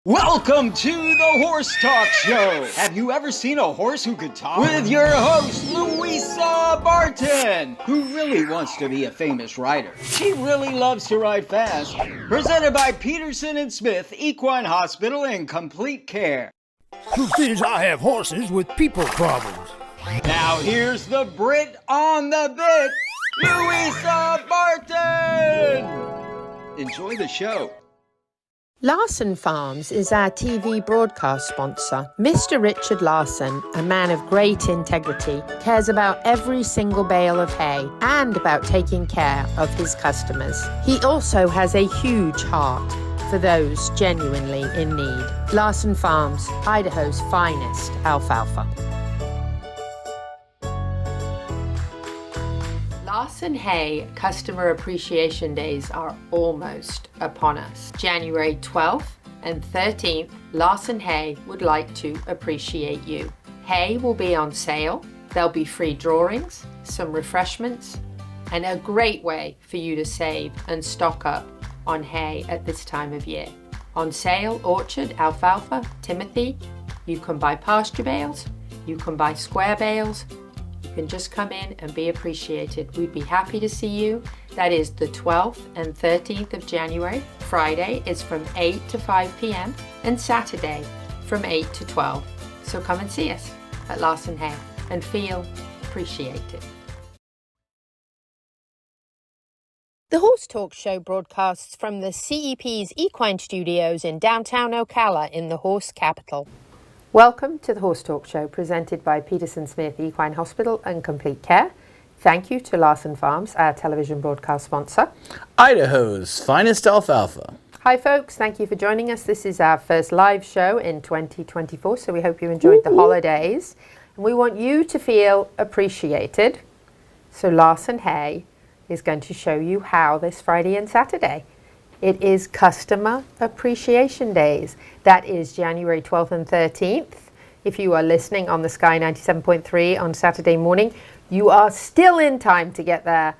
Welcome to the Horse Talk Show. Have you ever seen a horse who could talk? With your host, Louisa Barton, who really wants to be a famous rider. She really loves to ride fast. Presented by Peterson and Smith Equine Hospital and Complete Care. Truth is, I have horses with people problems. Now here's the Brit on the bit, Louisa Barton. Enjoy the show. Larson Farms is our TV broadcast sponsor. Mr. Richard Larson, a man of great integrity, cares about every single bale of hay and about taking care of his customers. He also has a huge heart for those genuinely in need. Larson Farms, Idaho's finest alfalfa. Larson Hay Customer Appreciation Days are almost upon us. January 12th and 13th, Larson Hay would like to appreciate you. Hay will be on sale. There'll be free drawings, some refreshments, and a great way for you to save and stock up on hay at this time of year. On sale, orchard, alfalfa, timothy. You can buy pasture bales. You can buy square bales. You can just come in and be appreciated. We'd be happy to see you. That is the 12th and 13th of January. Friday is from 8 to 5 p.m. and Saturday from 8 to 12. So come and see us at Larson Hay and feel appreciated. The Horse Talk Show broadcasts from the CEP's Equine Studios in downtown Ocala in the horse capital. Welcome to the Horse Talk Show, presented by Peterson Smith Equine Hospital and Complete Care. Thank you to Larson Farms, our television broadcast sponsor. Idaho's finest alfalfa. Hi folks, thank you for joining us. This is our first live show in 2024, so we hope you enjoyed the holidays. And we want you to feel appreciated. So Larson Hay is going to show you how this Friday and Saturday. It is Customer Appreciation Days. That is January 12th and 13th. If you are listening on the Sky 97.3 on Saturday morning, you are still in time to get there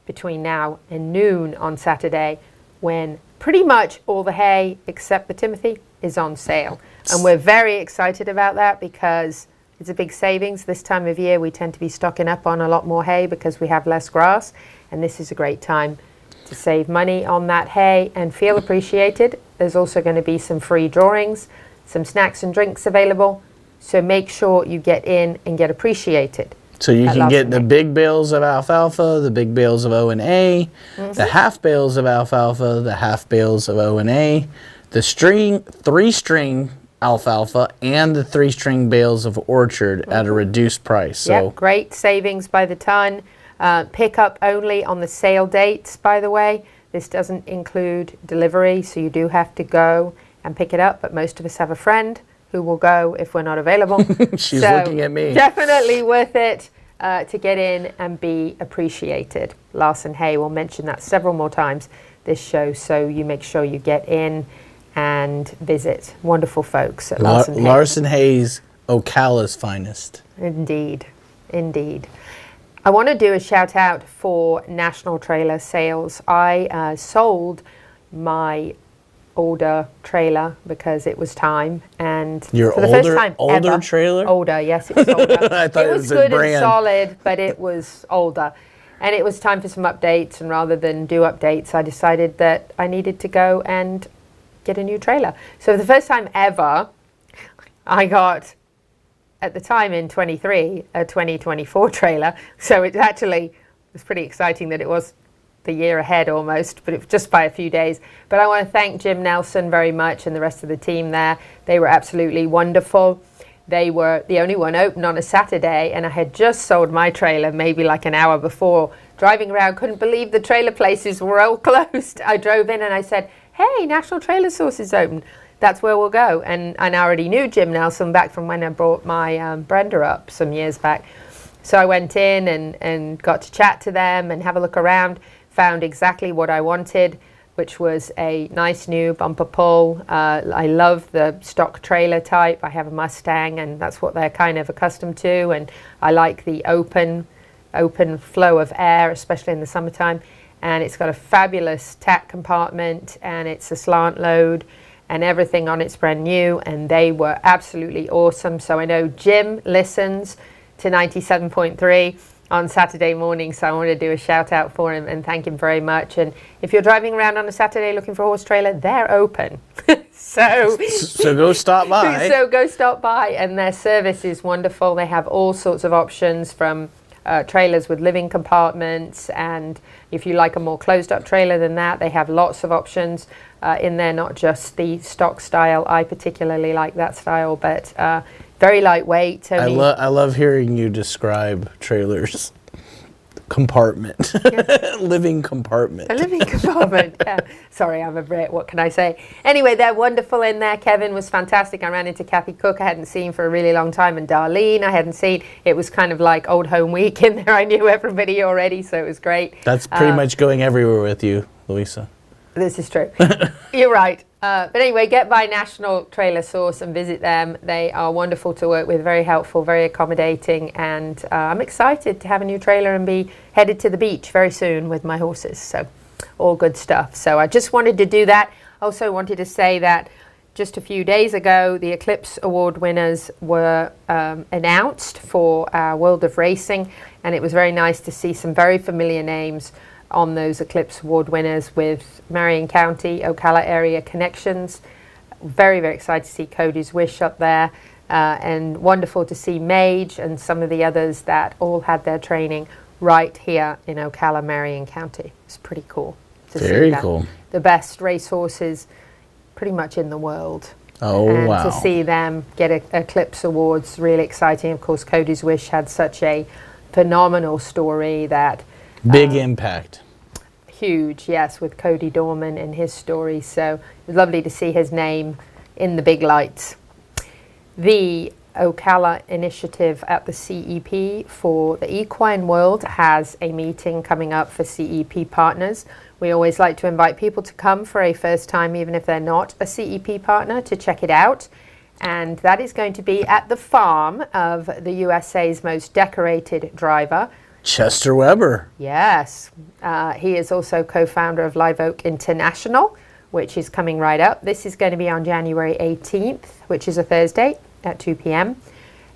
between now and noon on Saturday, when pretty much all the hay except the timothy is on sale. And we're very excited about that because it's a big savings. This time of year we tend to be stocking up on a lot more hay because we have less grass, and this is a great time to save money on that hay and feel appreciated. There's also going to be some free drawings, some snacks and drinks available, so make sure you get in and get appreciated. So you can get the big bales of alfalfa, the big bales of O&A, the half bales of alfalfa, the half bales of O&A, the three-string alfalfa, and the three-string bales of orchard at a reduced price. So yep, great savings by the ton. Pick up only on the sale dates, by the way. This doesn't include delivery, so you do have to go and pick it up, but most of us have a friend who will go if we're not available. She's looking at me. Definitely worth it to get in and be appreciated. Larson Hay will mention that several more times this show, so you make sure you get in and visit wonderful folks at Larson Hay. Larson Hay's Ocala's finest. Indeed, indeed. I want to do a shout out for National Trailer Sales. I sold my older trailer because it was time, and your for the older, first time older ever, trailer? Older, yes, it was older. I thought it was a good brand. and solid, but it was older. And it was time for some updates, and rather than do updates, I decided that I needed to go and get a new trailer. So for the first time ever, I got, at the time in 23, a 2024 trailer. So it actually was pretty exciting that it was the year ahead almost, but it was just by a few days. But I want to thank Jim Nelson very much and the rest of the team there. They were absolutely wonderful. They were the only one open on a Saturday, and I had just sold my trailer maybe like an hour before. Driving around, couldn't believe the trailer places were all closed. I drove in and I said, hey, National Trailer Source is open. That's where we'll go. And I already knew Jim Nelson back from when I brought my Brenda up some years back. So I went in and got to chat to them and have a look around, found exactly what I wanted, which was a nice new bumper pull. I love the stock trailer type. I have a Mustang, and that's what they're kind of accustomed to. And I like the open flow of air, especially in the summertime. And it's got a fabulous tack compartment, and it's a slant load. and everything on it's brand new, and they were absolutely awesome. So I know Jim listens to 97.3 on Saturday morning, so I want to do a shout out for him and thank him very much. And if you're driving around on a Saturday looking for a horse trailer, they're open. So go stop by. So go stop by, and their service is wonderful. They have all sorts of options from trailers with living compartments, and if you like a more closed up trailer than that, they have lots of options in there, not just the stock style. I particularly like that style, but very lightweight. I love hearing you describe trailers. Compartment. Living compartment. A living compartment, yeah. Sorry, I'm a Brit, what can I say? Anyway, they're wonderful in there. Kevin was fantastic. I ran into Kathy Cook I hadn't seen for a really long time, and Darlene I hadn't seen. It was kind of like old home week in there. I knew everybody already, so it was great. That's pretty much going everywhere with you, Louisa. This is true. You're right. But anyway, get by National Trailer Source and visit them. They are wonderful to work with, very helpful, very accommodating, and I'm excited to have a new trailer and be headed to the beach very soon with my horses. So all good stuff. So I just wanted to do that. Also wanted to say that just a few days ago, the Eclipse Award winners were announced for our World of Racing, and it was very nice to see some very familiar names on those Eclipse Award winners with Marion County, Ocala area connections. Very, very excited to see Cody's Wish up there, and wonderful to see Mage and some of the others that all had their training right here in Ocala, Marion County. It's pretty cool to see Very that. cool. The best racehorses pretty much in the world. Oh, And wow. to see them get Eclipse Awards, really exciting. Of course, Cody's Wish had such a phenomenal story that Big impact. huge, yes, with Cody Dorman and his story. So it was lovely to see his name in the big lights. The Ocala initiative at the CEP for the equine world has a meeting coming up for CEP partners. We always like to invite people to come for a first time, even if they're not a CEP partner, to check it out. And that is going to be at the farm of the USA's most decorated driver, Chester Weber. Yes, he is also co-founder of Live Oak International, which is coming right up. This is going to be on January 18th, which is a Thursday at 2 p.m.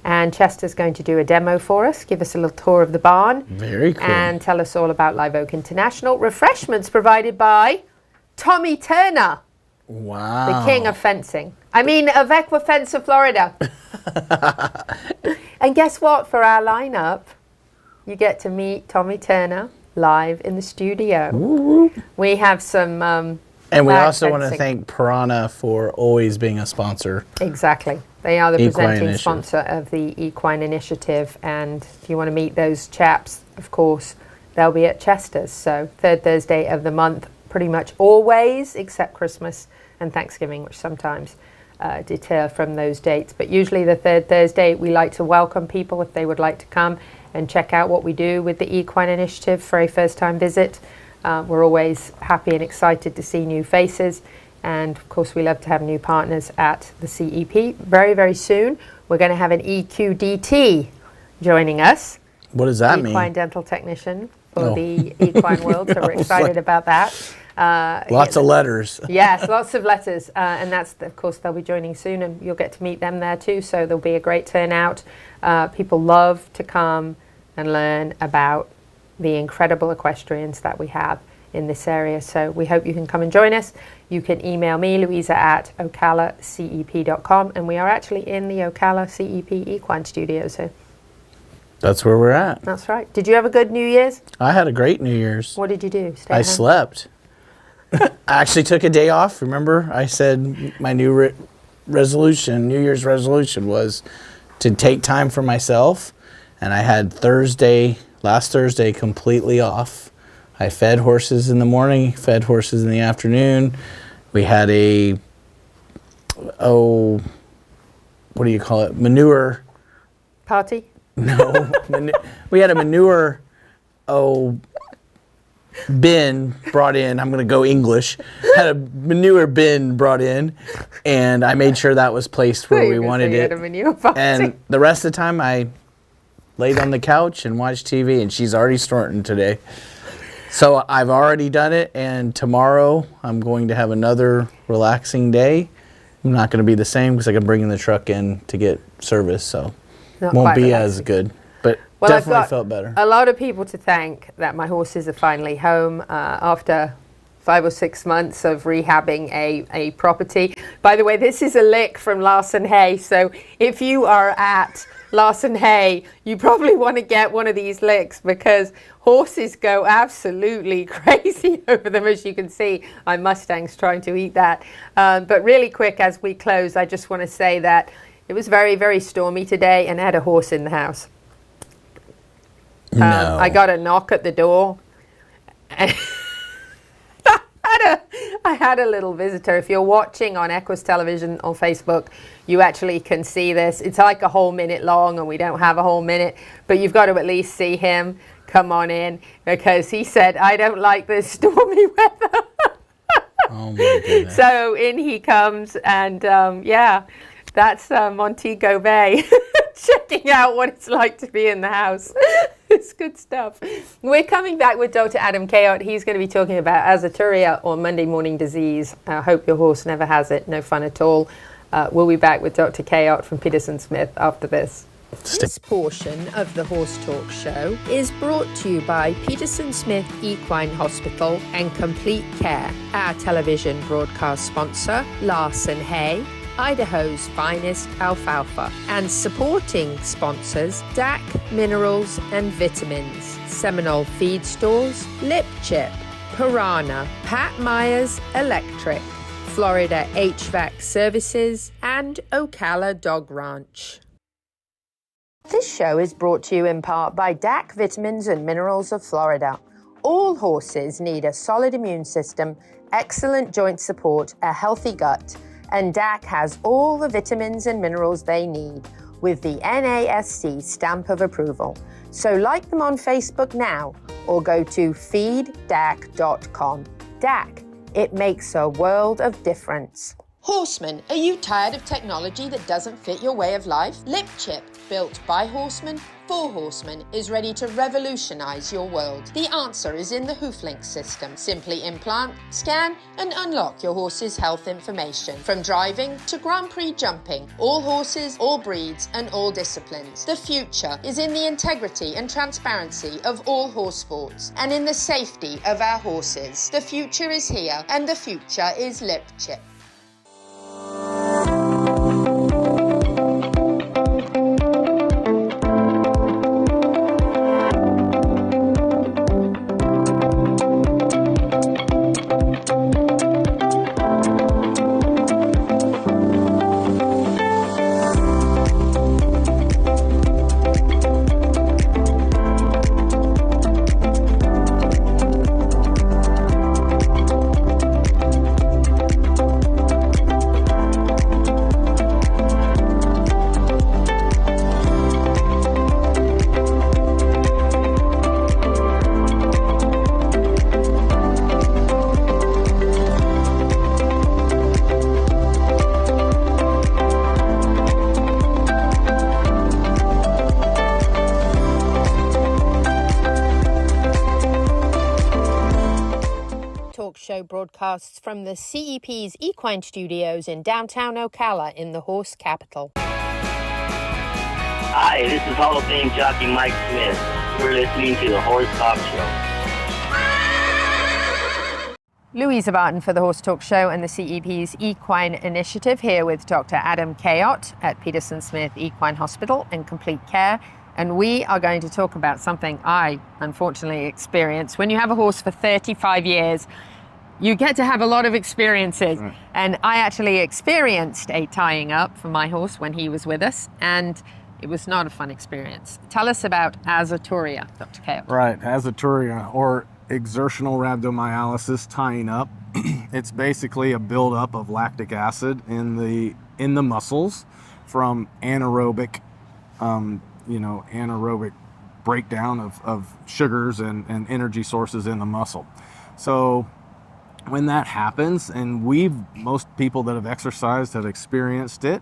And Chester's going to do a demo for us, give us a little tour of the barn. Very cool. And tell us all about Live Oak International. Refreshments provided by Tommy Turner, Wow. the king of fencing. I mean, of Equifensa, Florida. And guess what? For our lineup, you get to meet Tommy Turner live in the studio. Woo-woo. We have some And we flag also want to fencing. thank Piranha for always being a sponsor. Exactly. They are the Equine presenting Initiative. sponsor of the Equine Initiative. And if you want to meet those chaps, of course, they'll be at Chester's. So third Thursday of the month, pretty much always, except Christmas and Thanksgiving, which sometimes deter from those dates. But usually the third Thursday, we like to welcome people if they would like to come and check out what we do with the Equine Initiative for a first-time visit. We're always happy and excited to see new faces. And of course, we love to have new partners at the CEP. Very, very soon, we're going to have an EQDT joining us. What does that Equine mean? dental technician for Oh. the equine world. So we're excited about that. Lots of letters. Yes, lots of letters. And that's, of course, they'll be joining soon, and you'll get to meet them there too. So there'll be a great turnout. People love to come and learn about the incredible equestrians that we have in this area. So we hope you can come and join us. You can email me, Louisa, at ocalacep.com. And we are actually in the Ocala CEP Equine Studio. So That's where we're at. that's right. Did you have a good New Year's? I had a great New Year's. What did you do? Stay I at home? slept. I actually took a day off. Remember, I said my New Year's resolution was to take time for myself. And I had last Thursday, completely off. I fed horses in the morning, fed horses in the afternoon. We had what do you call it? Manure. Party? No, we had a manure, bin brought in. I'm going to go English. Had a manure bin brought in, and I made sure that was placed where we wanted it. And the rest of the time, I laid on the couch and watched TV, and she's already snorting today. So I've already done it, and tomorrow I'm going to have another relaxing day. not going to be the same because I can bring the truck in to get service, so Not won't quite be relaxing. as good. But Well, I've definitely got felt better. a lot of people to thank that my horses are finally home after 5 or 6 months of rehabbing a property. By the way, this is a lick from Larson Hay, so if you are at Larson Hay, you probably want to get one of these licks because horses go absolutely crazy over them, as you can see. My Mustang's trying to eat that. But really quick, as we close, I just want to say that it was very, very stormy today and I had a horse in the house. No. I got a knock at the door. I had a little visitor. If you're watching on Equus Television on Facebook, you actually can see this. It's like a whole minute long and we don't have a whole minute, but you've got to at least see him come on in because he said, I don't like this stormy weather. Oh my goodness. So in he comes and that's Montego Bay checking out what it's like to be in the house. It's good stuff. We're coming back with Dr. Adam Kayot. He's going to be talking about azoturia or Monday morning disease. I hope your horse never has it. No fun at all. We'll be back with Dr. Kayot from Peterson Smith after this. This portion of the Horse Talk Show is brought to you by Peterson Smith Equine Hospital and Complete Care. Our television broadcast sponsor, Larson Hay, Idaho's finest alfalfa, and supporting sponsors DAC Minerals and Vitamins, Seminole Feed Stores, Lip Chip, Piranha, Pat Myers Electric, Florida HVAC Services, and Ocala Dog Ranch. This show is brought to you in part by DAC Vitamins and Minerals of Florida. All horses need a solid immune system, excellent joint support, a healthy gut, and DAC has all the vitamins and minerals they need with the NASC stamp of approval. So like them on Facebook now or go to feeddac.com. DAC, it makes a world of difference. Horsemen, are you tired of technology that doesn't fit your way of life? Lip Chip, built by horsemen for horsemen, is ready to revolutionize your world. The answer is in the HoofLink system. Simply implant, scan, and unlock your horse's health information. From driving to Grand Prix jumping, all horses, all breeds, and all disciplines. The future is in the integrity and transparency of all horse sports and in the safety of our horses. The future is here, and the future is Lip Chip. Show broadcasts from the CEP's Equine Studios in downtown Ocala in the horse capital. Hi, this is Hall of Fame jockey Mike Smith. We're listening to the Horse Talk Show. Louisa Barton for the Horse Talk Show and the CEP's Equine Initiative, here with Dr. Adam Kayot at Peterson Smith Equine Hospital and Complete Care. And we are going to talk about something I unfortunately experienced. When you have a horse for 35 years, you get to have a lot of experiences. Right. And I actually experienced a tying up for my horse when he was with us, and it was not a fun experience. Tell us about azoturia, Dr. Kayot. Right, azoturia, or exertional rhabdomyolysis, tying up. It's basically a buildup of lactic acid in the muscles from anaerobic, anaerobic breakdown of sugars and energy sources in the muscle. So when that happens, and most people that have exercised have experienced it,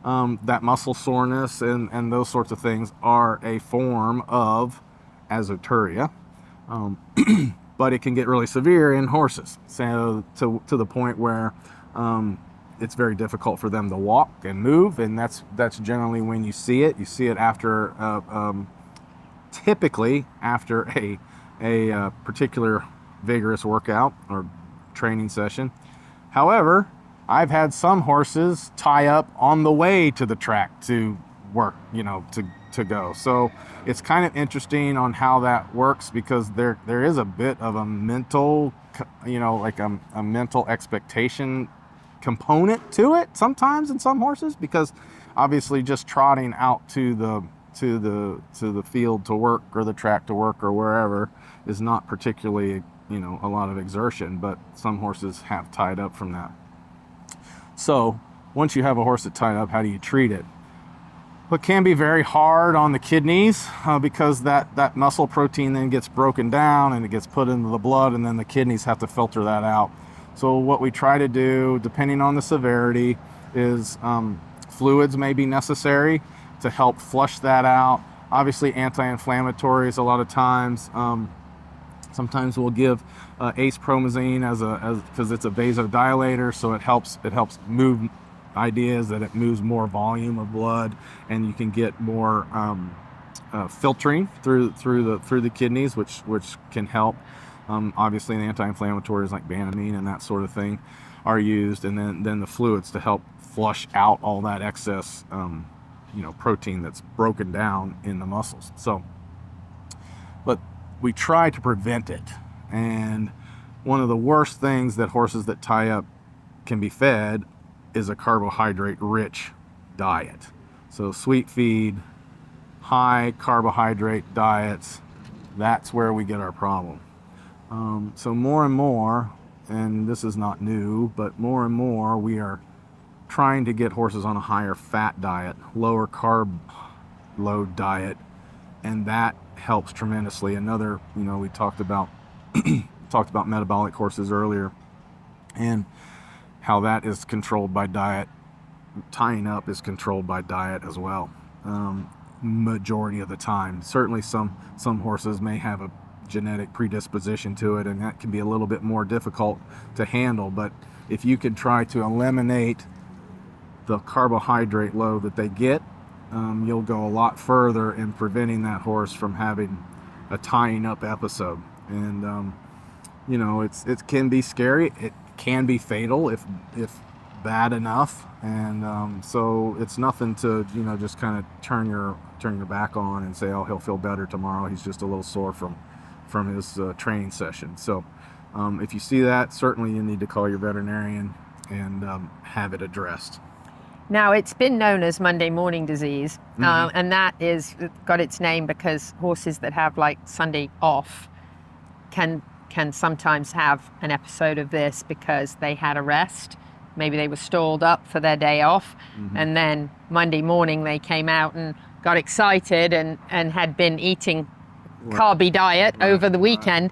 that muscle soreness and those sorts of things are a form of azoturia. But it can get really severe in horses. So to the point where it's very difficult for them to walk and move, and that's generally when you see it. You see it after typically after a particular vigorous workout or training session. However, I've had some horses tie up on the way to the track to work, to go. So it's kind of interesting on how that works, because there is a bit of a mental, like a mental expectation component to it sometimes in some horses, because obviously just trotting out to the field to work, or the track to work, or wherever, is not particularly a lot of exertion, but some horses have tied up from that. So once you have a horse that tied up, how do you treat it? It can be very hard on the kidneys, because that muscle protein then gets broken down and it gets put into the blood, and then the kidneys have to filter that out. So what we try to do, depending on the severity, is fluids may be necessary to help flush that out. Obviously anti-inflammatories a lot of times. Sometimes we'll give acepromazine because it's a vasodilator, so it helps move. Ideas that it moves more volume of blood, and you can get more filtering through the kidneys, which can help. Obviously, the anti-inflammatories like Banamine and that sort of thing are used, and then the fluids to help flush out all that excess protein that's broken down in the muscles. So, but we try to prevent it, and one of the worst things that horses that tie up can be fed is a carbohydrate-rich diet. So sweet feed, high carbohydrate diets, that's where we get our problem. So more and more, and this is not new, but more and more we are trying to get horses on a higher fat diet, lower carb load diet, and that helps tremendously. Another, we talked about metabolic horses earlier, and how that is controlled by diet. Tying up is controlled by diet as well, majority of the time. Certainly some horses may have a genetic predisposition to it, and that can be a little bit more difficult to handle. But if you can try to eliminate the carbohydrate load that they get, you'll go a lot further in preventing that horse from having a tying up episode. And it can be scary. It can be fatal if bad enough, and so it's nothing to just kind of turn your back on and say, oh, he'll feel better tomorrow, he's just a little sore from his training session. So if you see that, certainly you need to call your veterinarian and have it addressed. Now, it's been known as Monday morning disease, and that got its name because horses that have like Sunday off can sometimes have an episode of this because they had a rest. Maybe they were stalled up for their day off, and then Monday morning they came out and got excited and had been eating carby diet over the weekend.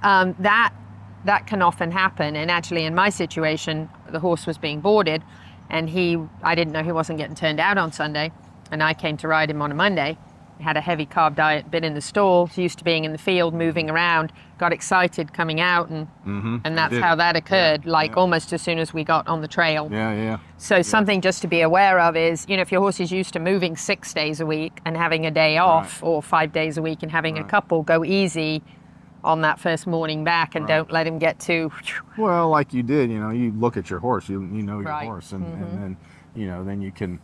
That can often happen. And actually in my situation, the horse was being boarded, and I didn't know he wasn't getting turned out on Sunday, and I came to ride him on a Monday. He had a heavy carb diet, been in the stall, used to being in the field, moving around, got excited coming out, and that's how that occurred, almost as soon as we got on the trail. So something just to be aware of is, if your horse is used to moving 6 days a week and having a day off, or 5 days a week and having a couple, go easy on that first morning back, and don't let him get too... Well, like you did, you look at your horse, you know your horse, and then, then you can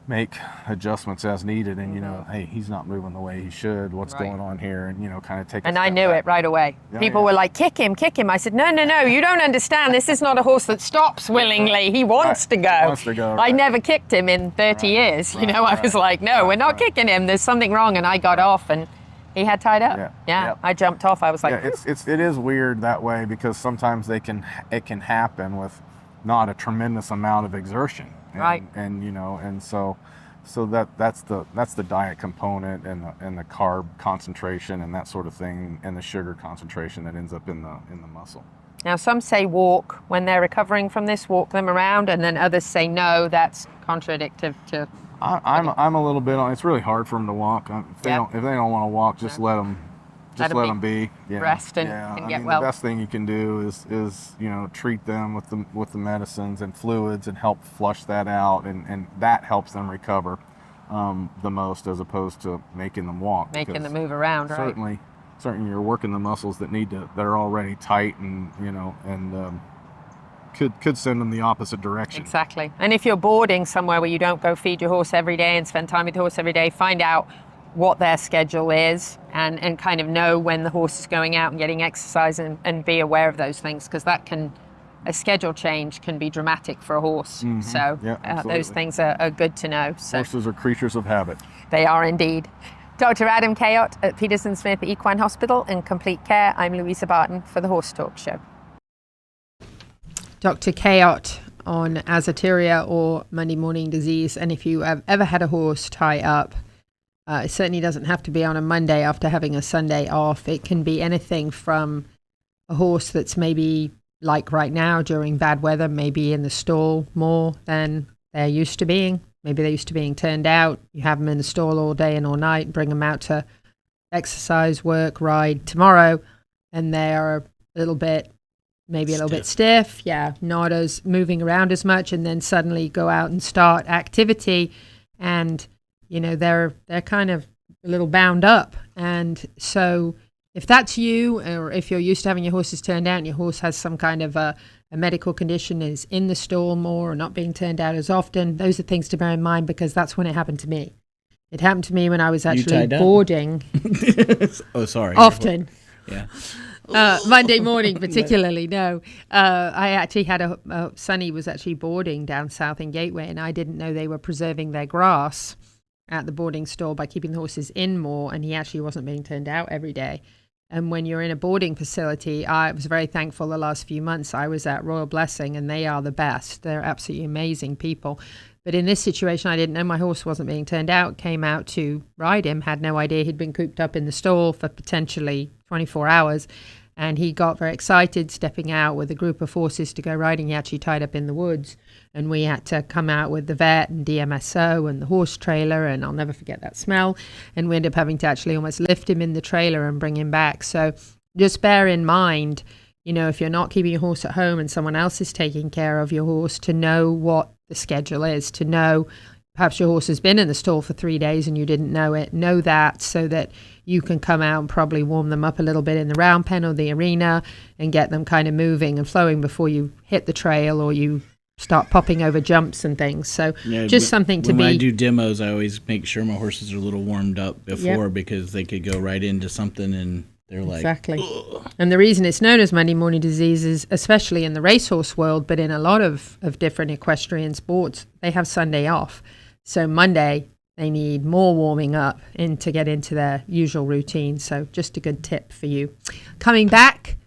make adjustments as needed, and hey, he's not moving the way he should, what's going on here, and kind of take and I knew it right away. People were like, kick him. I said, no, you don't understand, this is not a horse that stops willingly, he wants to go. He wants to go, I never kicked him in 30 years, I was like, no, we're not kicking him, there's something wrong, and I got off, and he had tied up. I jumped off, I was like, it is weird that way, because sometimes it can happen with not a tremendous amount of exertion. And so that's the diet component, and the carb concentration and that sort of thing, and the sugar concentration that ends up in the muscle. Now, some say walk when they're recovering from this, walk them around, and then others say no, that's contradictory to. I'm a little bit on. It's really hard for them to walk. If they don't want to walk, just let them Just let them be. Yeah. Rest and get well. The best thing you can do is treat them with the medicines and fluids and help flush that out, and that helps them recover the most, as opposed to making them walk. Making them move around, right? Certainly, you're working the muscles that are already tight, and could send them the opposite direction. Exactly. And if you're boarding somewhere where you don't go feed your horse every day and spend time with the horse every day, find out what their schedule is and kind of know when the horse is going out and getting exercise, and be aware of those things, because a schedule change can be dramatic for a horse. Mm-hmm. So those things are good to know. So horses are creatures of habit. They are indeed. Dr. Adam Kayott at Peterson Smith Equine Hospital in Complete Care. I'm Louisa Barton for the Horse Talk Show. Dr. Kayott on azoturia or Monday morning disease. And if you have ever had a horse tie up, it certainly doesn't have to be on a Monday after having a Sunday off. It can be anything from a horse that's maybe like right now during bad weather, maybe in the stall more than they're used to being. Maybe they're used to being turned out. You have them in the stall all day and all night, bring them out to exercise, work, ride tomorrow, and they're a little bit stiff. Yeah, not as moving around as much, and then suddenly go out and start activity, and they're kind of a little bound up. And so if that's you, or if you're used to having your horses turned out and your horse has some kind of a medical condition, is in the stall more or not being turned out as often, those are things to bear in mind, because that's when it happened to me. It happened to me when I was actually boarding. Oh, sorry. Often. Yeah. Monday morning particularly, no. I actually had Sonny was actually boarding down south in Gateway, and I didn't know they were preserving their grass at the boarding stall by keeping the horses in more, and he actually wasn't being turned out every day. And when you're in a boarding facility, I was very thankful the last few months I was at Royal Blessing, and they are the best. They're absolutely amazing people. But in this situation, I didn't know my horse wasn't being turned out, came out to ride him, had no idea he'd been cooped up in the stall for potentially 24 hours. And he got very excited stepping out with a group of horses to go riding. He actually tied up in the woods, and we had to come out with the vet and DMSO and the horse trailer, and I'll never forget that smell. And we ended up having to actually almost lift him in the trailer and bring him back. So just bear in mind, if you're not keeping your horse at home and someone else is taking care of your horse, to know what the schedule is, to know perhaps your horse has been in the stall for 3 days and you didn't know it. Know that, so that you can come out and probably warm them up a little bit in the round pen or the arena and get them kind of moving and flowing before you hit the trail or you start popping over jumps and things. So something to be... When I do demos, I always make sure my horses are a little warmed up before, because they could go right into something and they're like... Exactly. And the reason it's known as Monday morning disease is, especially in the racehorse world, but in a lot of different equestrian sports, they have Sunday off. So Monday, they need more warming up to get into their usual routine. So just a good tip for you. Coming back,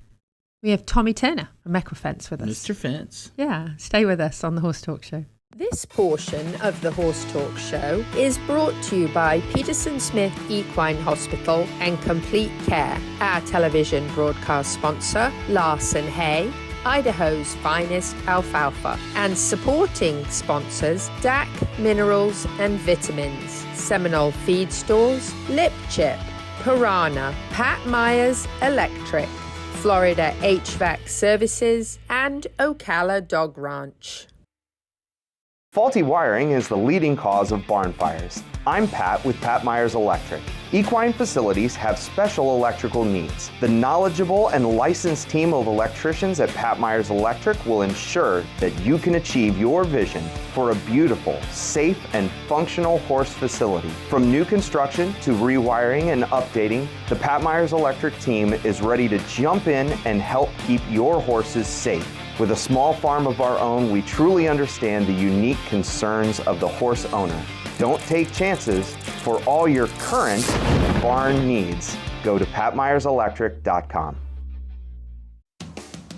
we have Tommy Turner from Equifence with us. Mr. Fence. Yeah, stay with us on the Horse Talk Show. This portion of the Horse Talk Show is brought to you by Peterson Smith Equine Hospital and Complete Care. Our television broadcast sponsor, Larson Hay, Idaho's finest alfalfa, and supporting sponsors DAC Minerals and Vitamins, Seminole Feed Stores, Lip Chip, Piranha, Pat Myers Electric, Florida HVAC Services, and Ocala Dog Ranch. Faulty wiring is the leading cause of barn fires. I'm Pat with Pat Myers Electric. Equine facilities have special electrical needs. The knowledgeable and licensed team of electricians at Pat Myers Electric will ensure that you can achieve your vision for a beautiful, safe, and functional horse facility. From new construction to rewiring and updating, the Pat Myers Electric team is ready to jump in and help keep your horses safe. With a small farm of our own, we truly understand the unique concerns of the horse owner. Don't take chances. For all your current barn needs, go to patmyerselectric.com.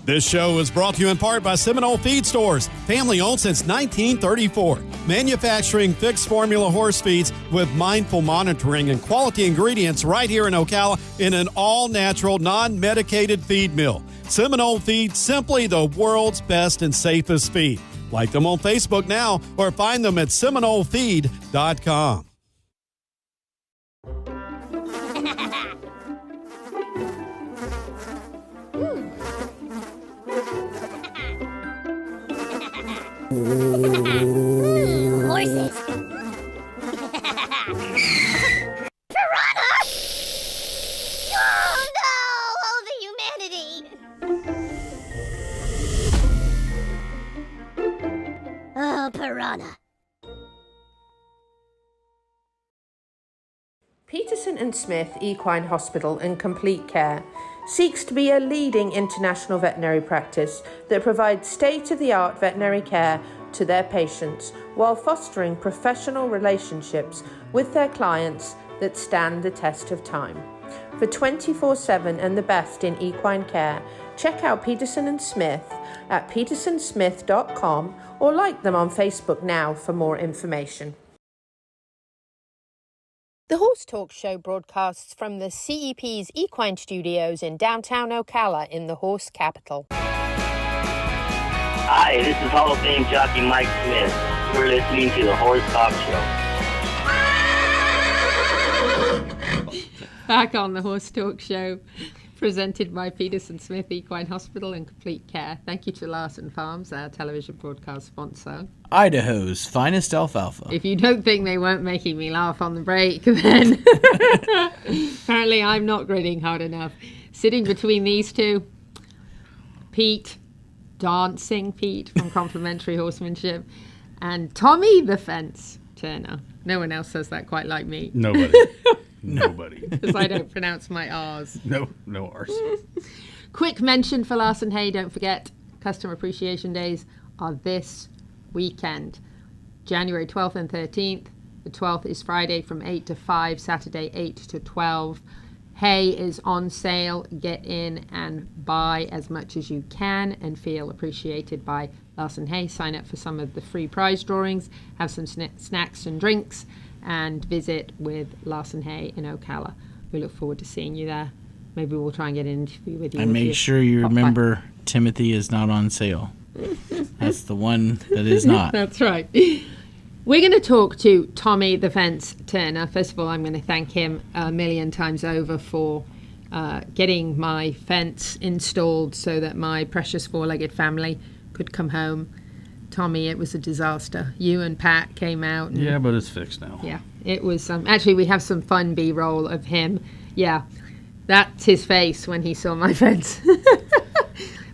This show is brought to you in part by Seminole Feed Stores, family owned since 1934. Manufacturing fixed formula horse feeds with mindful monitoring and quality ingredients right here in Ocala in an all-natural, non-medicated feed mill. Seminole Feed, simply the world's best and safest feed. Like them on Facebook now or find them at SeminoleFeed.com. Horses. Piranha! Oh no! Oh, the humanity! Oh, piranha. Peterson and Smith Equine Hospital and Complete Care seeks to be a leading international veterinary practice that provides state-of-the-art veterinary care to their patients while fostering professional relationships with their clients that stand the test of time. For 24/7 and the best in equine care, check out Peterson and Smith at petersonsmith.com or like them on Facebook now for more information. The Horse Talk Show broadcasts from the CEP's Equine Studios in downtown Ocala in the horse capital. Hi, this is Hall of Fame jockey Mike Smith. You're listening to the Horse Talk Show. Back on the Horse Talk Show, presented by Peterson Smith Equine Hospital and Complete Care. Thank you to Larson Farms, our television broadcast sponsor. Idaho's finest alfalfa. If you don't think they weren't making me laugh on the break, then apparently I'm not grinning hard enough. Sitting between these two, Pete, Dancing Pete from Complimentary Horsemanship, and Tommy the Fence Turner. No one else says that quite like me. Nobody. Nobody. Because I don't pronounce my R's. No R's. Quick mention for Larson Hay, don't forget, Customer Appreciation Days are this weekend. January 12th and 13th. The 12th is Friday from 8 to 5, Saturday 8 to 12. Hay is on sale. Get in and buy as much as you can and feel appreciated by Larson Hay. Sign up for some of the free prize drawings, have some snacks and drinks, and visit with Larson Hay in Ocala. We look forward to seeing you there. Maybe we'll try and get an interview with you. And make sure you remember Timothy is not on sale. That's the one that is not. That's right. We're going to talk to Tommy the Fence Turner. First of all, I'm going to thank him a million times over for getting my fence installed so that my precious four-legged family could come home. Tommy, it was a disaster. You and Pat came out. And, yeah, but it's fixed now. Yeah, it was. Actually, we have some fun B-roll of him. Yeah, that's his face when he saw my fence.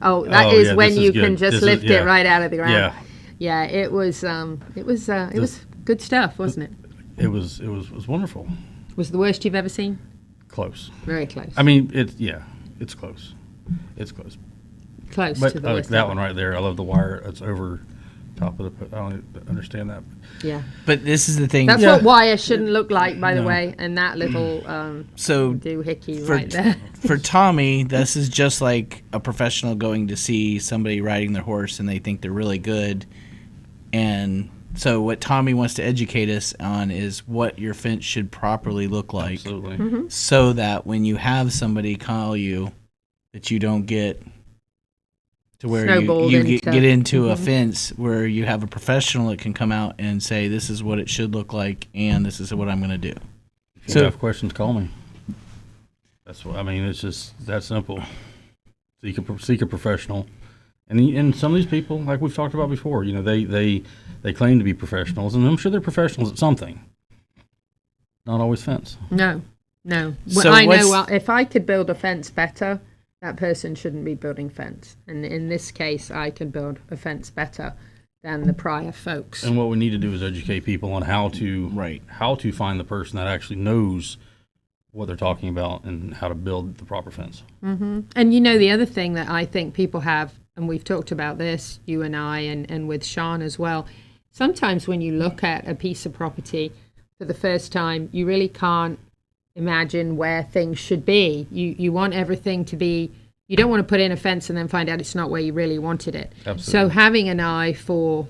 That is when you can just lift it right out of the ground. Yeah. Yeah, it was good stuff, wasn't it? It was wonderful. Was it the worst you've ever seen? Close. Very close. I mean, it's close. It's close. Close but to the I like worst. that one right there. I love the wire. It's over top of the. I don't understand that. Yeah. But this is the thing. That's what wire shouldn't look like, by the way. And that little so doohickey for, right there. For Tommy, this is just like a professional going to see somebody riding their horse and they think they're really good. And so what Tommy wants to educate us on is what your fence should properly look like. Absolutely. Mm-hmm. So that when you have somebody call you, that you don't get to where you get into a fence where you have a professional that can come out and say, this is what it should look like and this is what I'm going to do. If you have questions, call me. That's what I mean. It's just that simple. Seek a professional. And some of these people, like we've talked about before, they claim to be professionals, and I'm sure they're professionals at something. Not always fence. No. So I know if I could build a fence better, that person shouldn't be building fence. And in this case, I can build a fence better than the prior folks. And what we need to do is educate people on how to find the person that actually knows what they're talking about and how to build the proper fence. Mm-hmm. And the other thing that I think people have, and we've talked about this, you and I, and with Sean as well, sometimes when you look at a piece of property for the first time, you really can't imagine where things should be. You want everything to be, you don't want to put in a fence and then find out it's not where you really wanted it. Absolutely. So having an eye for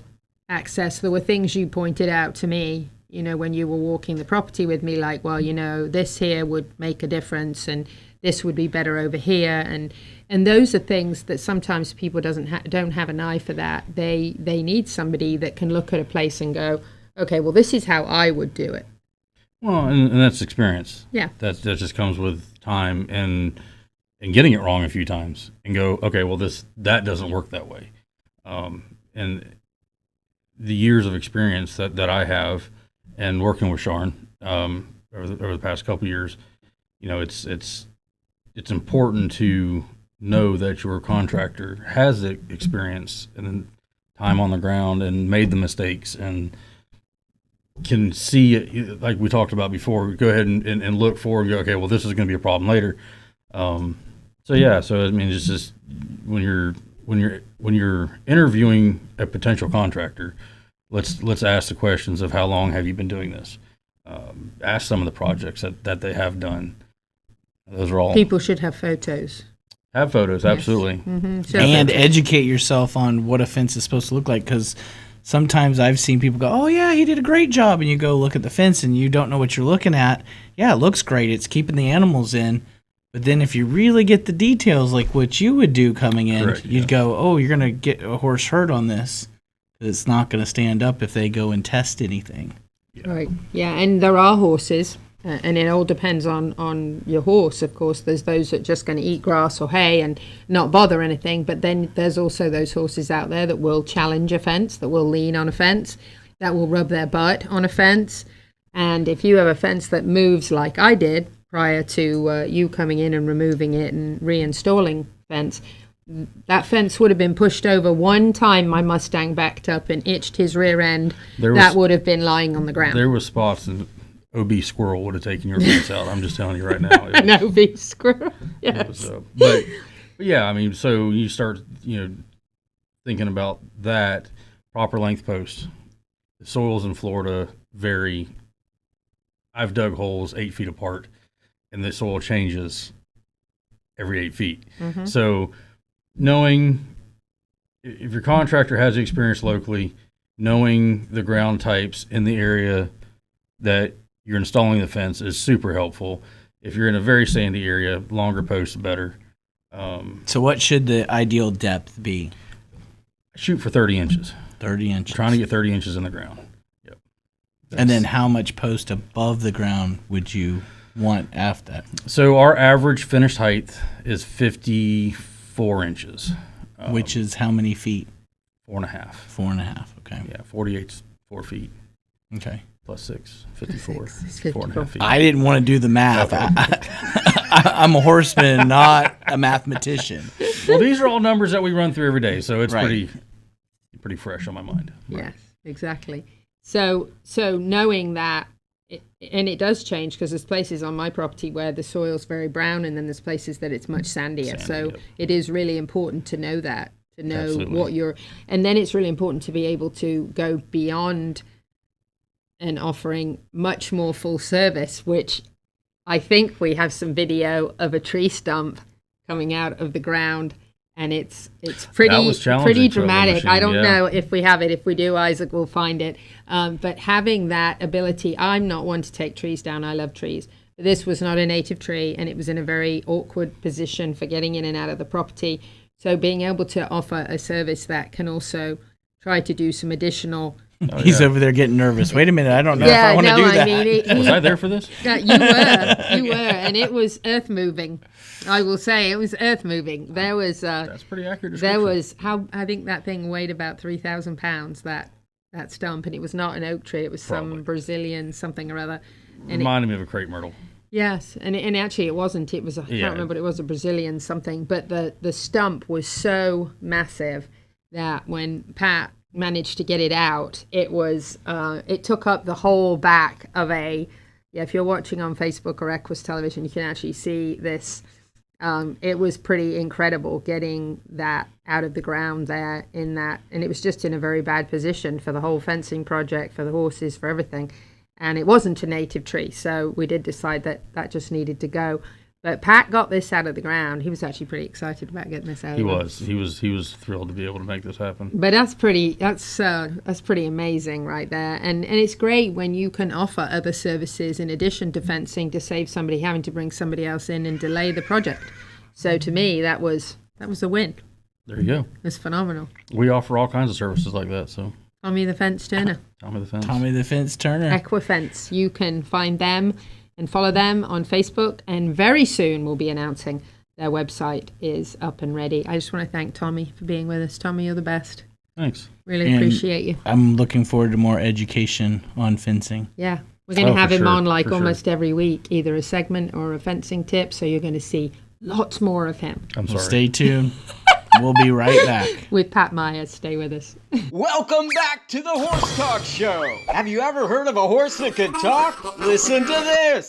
access, there were things you pointed out to me, when you were walking the property with me, like, well, this here would make a difference and this would be better over here. And those are things that sometimes people don't have an eye for that. They need somebody that can look at a place and go, okay, well, this is how I would do it. Well, and that's experience. Yeah. That just comes with time and getting it wrong a few times and go, okay, well, that doesn't work that way. And the years of experience that I have and working with Sean over the past couple of years, you know, it's important to know that your contractor has the experience and time on the ground and made the mistakes and can see it, like we talked about before. Go ahead and look forward and go, okay, well, this is going to be a problem later. So I mean, it's just when you're interviewing a potential contractor, let's ask the questions of how long have you been doing this. Ask some of the projects that they have done. Those are all People should have photos. Have photos, absolutely. So And educate yourself on what a fence is supposed to look like, because sometimes I've seen people go, oh, yeah, he did a great job, and you go look at the fence and you don't know what you're looking at. Yeah, it looks great. It's keeping the animals in. But then if you really get the details, like what you would do coming in, Correct, you'd go, oh, you're going to get a horse hurt on this. It's not going to stand up if they go and test anything. Right. Yeah, and there are horses, and it all depends on your horse. Of course, there's those that are just going to eat grass or hay and not bother anything. But then there's also those horses out there that will challenge a fence, that will lean on a fence, that will rub their butt on a fence. And if you have a fence that moves like I did prior to you coming in and removing it and reinstalling fence, that fence would have been pushed over one time. My Mustang backed up and itched his rear end. That would have been lying on the ground. There was spots and OB squirrel would have taken your fence out. I'm just telling you right now. An OB squirrel. Yes. But yeah, I mean, so you start, thinking about that proper length post. The soils in Florida vary. I've dug holes 8 feet apart, and the soil changes every 8 feet. Mm-hmm. So knowing if your contractor has experience locally, knowing the ground types in the area that you're installing the fence is super helpful. If you're in a very sandy area, longer posts better. So what should the ideal depth be? Shoot for 30 inches. 30 inches. Trying to get 30 inches in the ground. Yep. And then how much post above the ground would you want after that? So our average finished height is 54 inches. Which is how many feet? 4.5. 4.5, okay. Yeah, 48's 4 feet. Okay. Plus 6, 54. It's 4.5 feet. I didn't want to do the math. I'm a horseman, not a mathematician. Well, these are all numbers that we run through every day, so it's Right. pretty fresh on my mind. Yes, exactly. So knowing that, and it does change because there's places on my property where the soil's very brown, and then there's places that it's much sandier. So yep. it is really important to know that, to know Absolutely. what you're, and then it's really important to be able to go beyond and offering much more full service, which I think we have some video of a tree stump coming out of the ground, and it's pretty That was challenging pretty for a dramatic. machine, I don't yeah. know if we have it. If we do, Isaac will find it. But having that ability, I'm not one to take trees down. I love trees. But this was not a native tree, and it was in a very awkward position for getting in and out of the property. So being able to offer a service that can also try to do some additional. He's over there getting nervous. Wait a minute, I don't know if I want to do that. Was I there for this? You were, and it was earth moving. I will say it was earth moving. There was. That's pretty accurate. There description. was I think that thing weighed about 3,000 pounds. That stump, and it was not an oak tree. It was Probably. some Brazilian something or other. And Reminded me of a crepe myrtle. yes, and actually it wasn't. It was I Yeah. can't remember. It was a Brazilian something. But the stump was so massive that when Pat managed to get it out, it was it took up the whole back of a. Yeah, if you're watching on Facebook or Equus Television, you can actually see this. It was pretty incredible getting that out of the ground there in that, and it was just in a very bad position for the whole fencing project, for the horses, for everything. And it wasn't a native tree, so we did decide that just needed to go. But Pat got this out of the ground. He was actually pretty excited about getting this out. He was thrilled to be able to make this happen. But that's pretty amazing right there. And it's great when you can offer other services in addition to fencing to save somebody having to bring somebody else in and delay the project. So to me, that was a win. There you go. It's phenomenal. We offer all kinds of services like that. So Tommy the Fence Turner. Tommy the Fence. Tommy the Fence Turner. Equifence. You can find them and follow them on Facebook, and very soon we'll be announcing their website is up and ready. I just want to thank Tommy for being with us. Tommy, you're the best. Thanks. Really And appreciate you. I'm looking forward to more education on fencing. Yeah. We're going to Oh, have for him sure, on like for sure. almost every week, either a segment or a fencing tip. So you're going to see lots more of him. I'm Well, sorry. stay tuned. We'll be right back. With Pat Myers. Stay with us. Welcome back to the Horse Talk Show. Have you ever heard of a horse that can talk? Listen to this.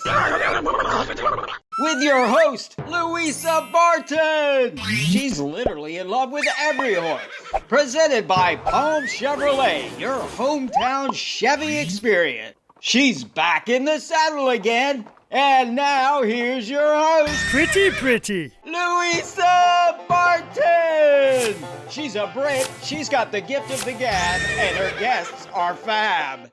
With your host, Louisa Barton. She's literally in love with every horse. Presented by Palm Chevrolet, your hometown Chevy experience. She's back in the saddle again. And now here's your host, Pretty. Louisa Barton! She's a Brit, she's got the gift of the gab, and her guests are fab.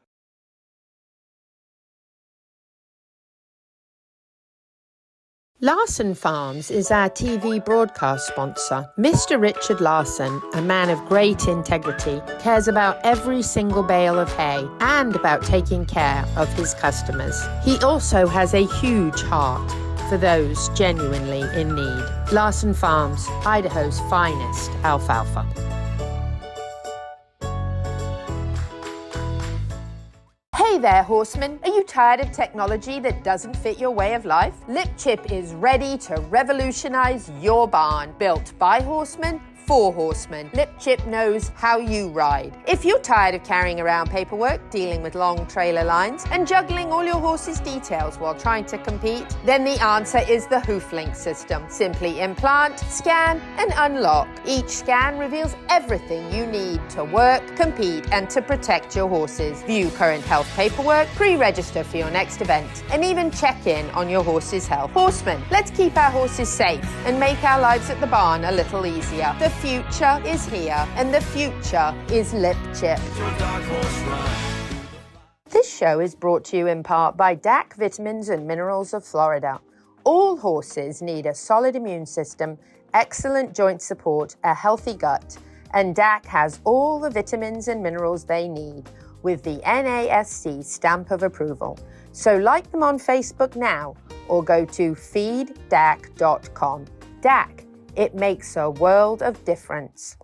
Larson Farms is our TV broadcast sponsor. Mr. Richard Larson, a man of great integrity, cares about every single bale of hay and about taking care of his customers. He also has a huge heart for those genuinely in need. Larson Farms, Idaho's finest alfalfa. Hey there, horsemen. Are you tired of technology that doesn't fit your way of life? LipChip is ready to revolutionize your barn. Built by horsemen, for horsemen. LipChip knows how you ride. If you're tired of carrying around paperwork, dealing with long trailer lines, and juggling all your horse's details while trying to compete, then the answer is the HoofLink system. Simply implant, scan, and unlock. Each scan reveals everything you need to work, compete, and to protect your horses. View current health paperwork, pre-register for your next event, and even check in on your horse's health. Horsemen, let's keep our horses safe and make our lives at the barn a little easier. The future is here, and the future is LipChip. This show is brought to you in part by DAC Vitamins and Minerals of Florida. All horses need a solid immune system, excellent joint support, a healthy gut, and DAC has all the vitamins and minerals they need with the NASC stamp of approval. So like them on Facebook now or go to feeddac.com. DAC, it makes a world of difference.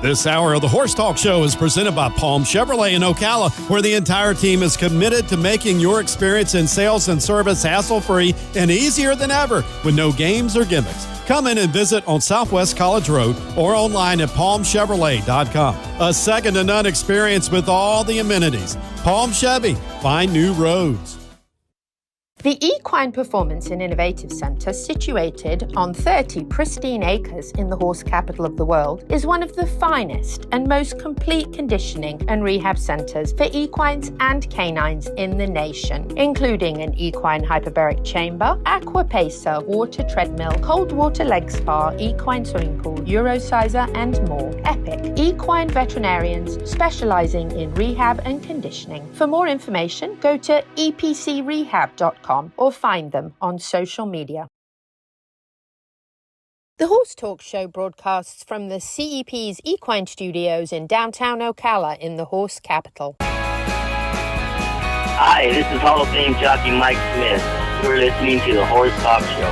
This hour of the Horse Talk Show is presented by Palm Chevrolet in Ocala, where the entire team is committed to making your experience in sales and service hassle-free and easier than ever with no games or gimmicks. Come in and visit on Southwest College Road or online at palmchevrolet.com. A second-to-none experience with all the amenities. Palm Chevy, find new roads. The Equine Performance and Innovative Center, situated on 30 pristine acres in the horse capital of the world, is one of the finest and most complete conditioning and rehab centers for equines and canines in the nation, including an equine hyperbaric chamber, aqua pacer, water treadmill, cold water leg spa, equine swimming pool, Eurosizer, and more. Epic equine veterinarians specializing in rehab and conditioning. For more information, go to epcrehab.com. Or find them on social media. The Horse Talk Show broadcasts from the CEP's Equine Studios in downtown Ocala in the horse capital. Hi, this is Hall of Fame jockey Mike Smith. You're listening to the Horse Talk Show.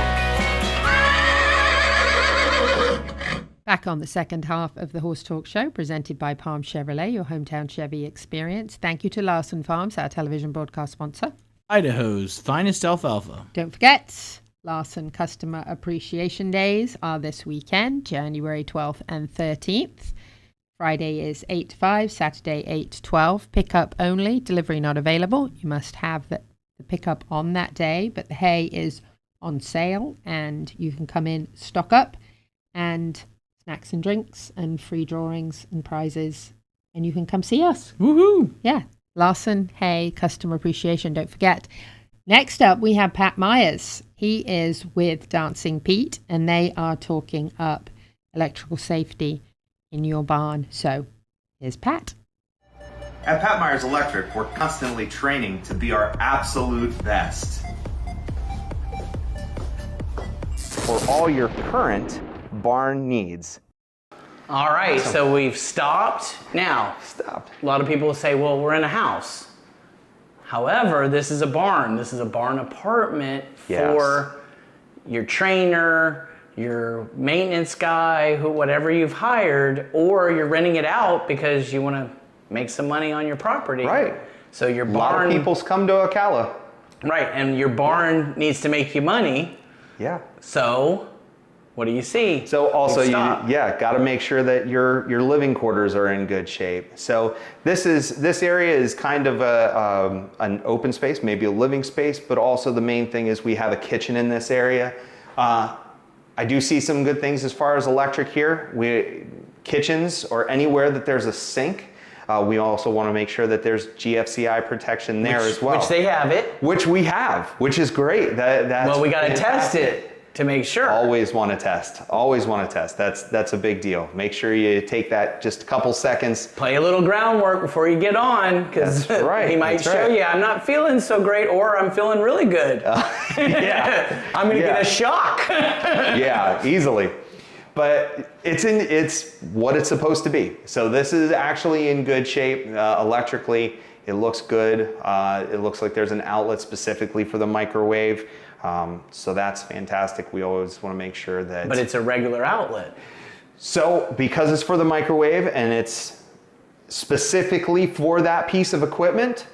Back on the second half of the Horse Talk Show, presented by Palm Chevrolet, your hometown Chevy experience. Thank you to Larson Farms, our television broadcast sponsor. Idaho's finest alfalfa. Don't forget, Larson Customer Appreciation Days are this weekend, January 12th and 13th. Friday is 8 to 5, Saturday 8 to 12. Pickup only, delivery not available. You must have the pickup on that day, but the hay is on sale and you can come in, stock up, and snacks and drinks and free drawings and prizes, and you can come see us. Woohoo! Yeah. Larson Hay Customer Appreciation, don't forget. Next up, we have Pat Myers. He is with Dancing Pete, and they are talking up electrical safety in your barn. So, here's Pat. At Pat Myers Electric, we're constantly training to be our absolute best. For all your current barn needs. All right, so we've stopped. Now, a lot of people say, well, we're in a house. However, this is a barn. This is a barn apartment for your trainer, your maintenance guy, whatever you've hired, or you're renting it out because you want to make some money on your property. Right. So your A lot barn, of people's come to Ocala. right, and your barn needs to make you money. Yeah. So what do you see? So also you stop. got to make sure that your living quarters are in good shape. So this area is kind of an open space, maybe a living space, but also the main thing is we have a kitchen in this area. I do see some good things as far as electric here. Kitchens or anywhere that there's a sink. We also want to make sure that there's GFCI protection there as well. Which they have it. Which we have, which is great. That's Well, we got to test fantastic. it to make sure. Always want to test. Always want to test. That's a big deal. Make sure you take that just a couple seconds. Play a little groundwork before you get on, because That's right, he might that's show right. you, I'm not feeling so great, or I'm feeling really good. Yeah. I'm going to Yeah. get a shock. Yeah, easily. But it's what it's supposed to be. So this is actually in good shape electrically. It looks good. It looks like there's an outlet specifically for the microwave. So that's fantastic. We always want to make sure that. But it's a regular outlet. So because it's for the microwave and it's specifically for that piece of equipment,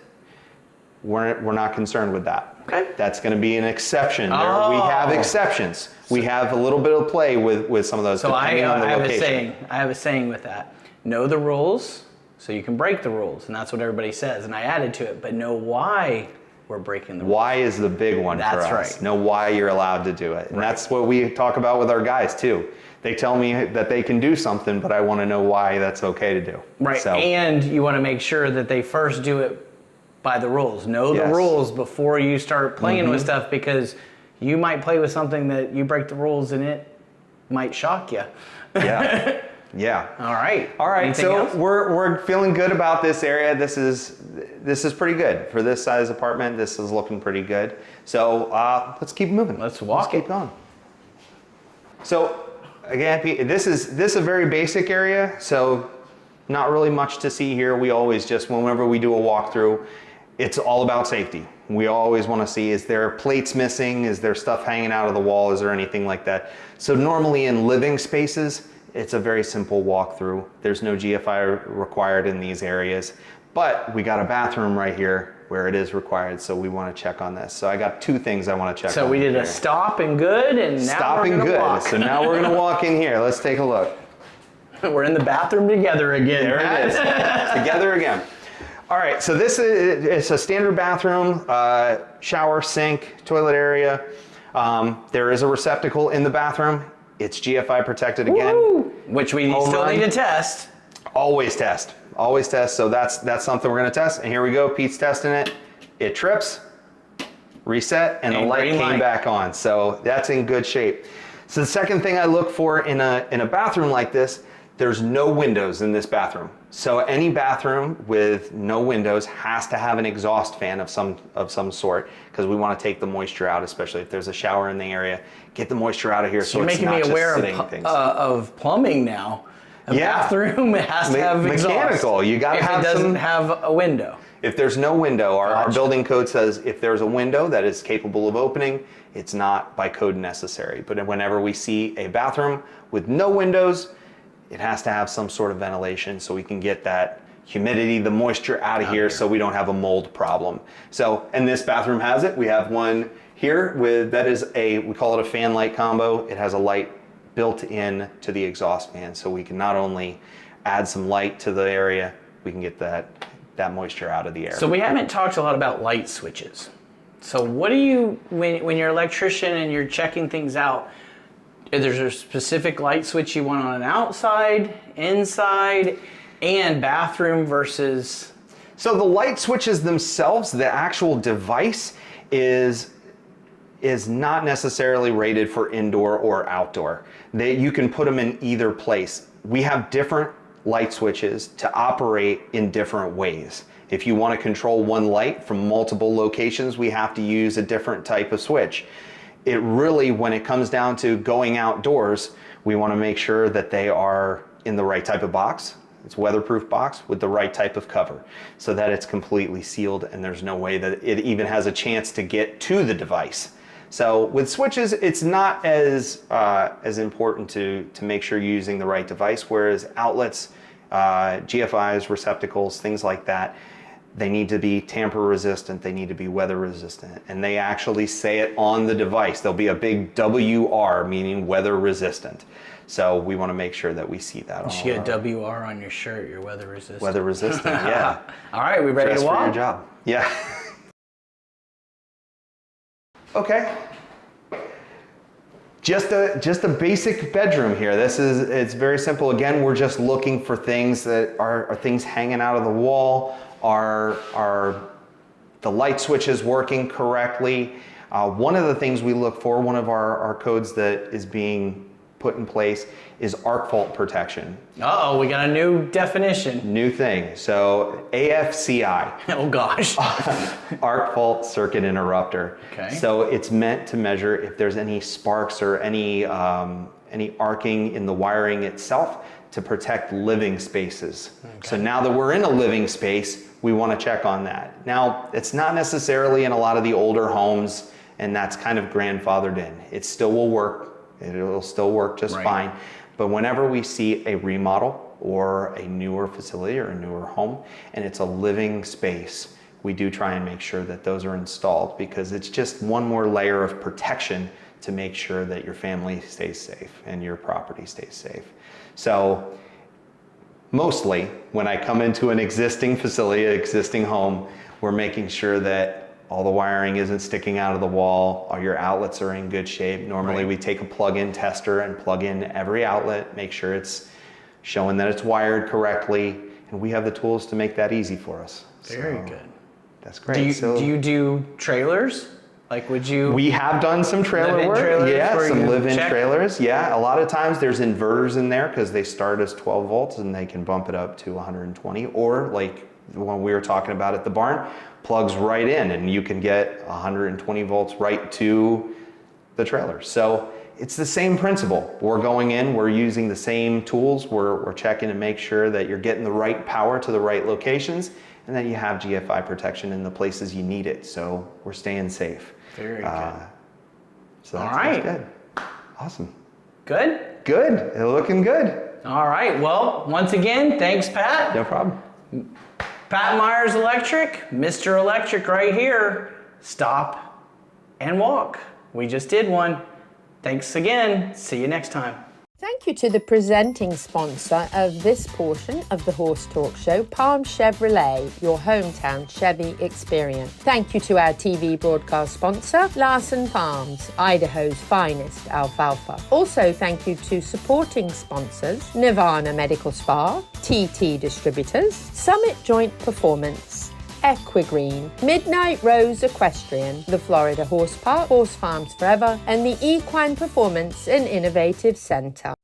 we're not concerned with that. Okay. That's going to be an exception. We have exceptions. We have a little bit of play with some of those, So depending on the I have location. I have a saying with that. Know the rules so you can break the rules, and that's what everybody says. And I added to it, but know why we're breaking the rules. Why is the big one for That's us. right. Know why you're allowed to do it. And that's what we talk about with our guys too. They tell me that they can do something, but I want to know why that's okay to do. Right, So, and you want to make sure that they first do it by the rules. Know the Yes. rules before you start playing with stuff, because you might play with something that you break the rules and it might shock you. yeah. Yeah. All right. All right, Anything so else? we're feeling good about this area. This is pretty good for this size apartment. This is looking pretty good. So let's keep moving. Let's walk keep going. So again, this is a very basic area. So not really much to see here. We always just whenever we do a walkthrough, it's all about safety. We always want to see, is there plates missing? Is there stuff hanging out of the wall? Is there anything like that? So normally in living spaces, it's a very simple walkthrough. There's no GFI required in these areas, but we got a bathroom right here where it is required, so we want to check on this. So I got two things I want to check on. So we did here. a stop and good, and now Stop we're and gonna good. walk. So now we're gonna walk in here. Let's take a look. We're in the bathroom together again. There it is. Together again. All right, so this is it's a standard bathroom, shower, sink, toilet area. There is a receptacle in the bathroom. It's GFI protected again. Woo! Which we Home still run. need to test. Always test. Always test. So that's something we're gonna test. And here we go. Pete's testing it. It trips, reset, and the And light green came light. back on. So that's in good shape. So the second thing I look for in a bathroom like this, there's no windows in this bathroom. So any bathroom with no windows has to have an exhaust fan of some sort, because we want to take the moisture out, especially if there's a shower in the area. Get the moisture out of here so You're it's making not me just aware sitting of, things. of plumbing now. A Yeah. bathroom has to have exhaust. Mechanical. You gotta if have it doesn't some- have a window. If there's no window, our Gotcha. building code says if there's a window that is capable of opening, it's not by code necessary. But whenever we see a bathroom with no windows, it has to have some sort of ventilation so we can get that humidity, the moisture out of here so we don't have a mold problem. So, and this bathroom has it. We have one here that is we call it a fan light combo. It has a light built in to the exhaust fan, so we can not only add some light to the area, we can get that moisture out of the air. So we haven't talked a lot about light switches. So what do you, when you're an electrician and you're checking things out, is there a specific light switch you want on an outside, inside, and bathroom versus? So the light switches themselves, the actual device is not necessarily rated for indoor or outdoor. You can put them in either place. We have different light switches to operate in different ways. If you want to control one light from multiple locations, we have to use a different type of switch. It really, when it comes down to going outdoors, we want to make sure that they are in the right type of box. It's a weatherproof box with the right type of cover so that it's completely sealed and there's no way that it even has a chance to get to the device. So with switches, it's not as important to make sure you're using the right device, whereas outlets, GFIs, receptacles, things like that, they need to be tamper resistant, they need to be weather resistant, and they actually say it on the device. There'll be a big WR, meaning weather resistant. So we want to make sure that we see that. You should get a WR on your shirt, you're weather resistant. Weather resistant, yeah. All right, we ready Dress to walk? for your job. Yeah. Okay. Just a basic bedroom here. It's very simple. Again, we're just looking for things that are things hanging out of the wall, are the light switches working correctly. One of the things we look for, one of our codes that is being put in place is arc fault protection. Uh-oh, we got a new definition. New thing. So AFCI. Oh gosh. Arc fault circuit interrupter. Okay. So it's meant to measure if there's any sparks or any arcing in the wiring itself to protect living spaces. Okay. So now that we're in a living space, we want to check on that. Now, it's not necessarily in a lot of the older homes, and that's kind of grandfathered in. It still will work. It'll still work just fine. But whenever we see a remodel or a newer facility or a newer home, and it's a living space, we do try and make sure that those are installed, because it's just one more layer of protection to make sure that your family stays safe and your property stays safe. So mostly when I come into an existing facility, an existing home, we're making sure that all the wiring isn't sticking out of the wall, all your outlets are in good shape. Normally we take a plug-in tester and plug in every outlet, make sure it's showing that it's wired correctly, and we have the tools to make that easy for us. Very good. That's great. Do you do trailers? Like, would you? We have done some trailer work. Yeah, some live-in trailers. Yeah, a lot of times there's inverters in there because they start as 12 volts and they can bump it up to 120, or like the one we were talking about at the barn, plugs right in and you can get 120 volts right to the trailer. So it's the same principle. We're going in, we're using the same tools, we're checking to make sure that you're getting the right power to the right locations, and that you have GFI protection in the places you need it. So we're staying safe. Very good. So all right. That's good. Awesome. Good? Good. It's looking good. All right. Well, once again, thanks, Pat. No problem. Pat Myers Electric, Mr. Electric right here. Stop and walk. We just did one. Thanks again. See you next time. Thank you to the presenting sponsor of this portion of the Horse Talk Show, Palm Chevrolet, your hometown Chevy experience. Thank you to our TV broadcast sponsor, Larson Farms, Idaho's finest alfalfa. Also, thank you to supporting sponsors, Nirvana Medical Spa, TT Distributors, Summit Joint Performance, Equigreen, Midnight Rose Equestrian, the Florida Horse Park, Horse Farms Forever, and the Equine Performance and Innovative Center.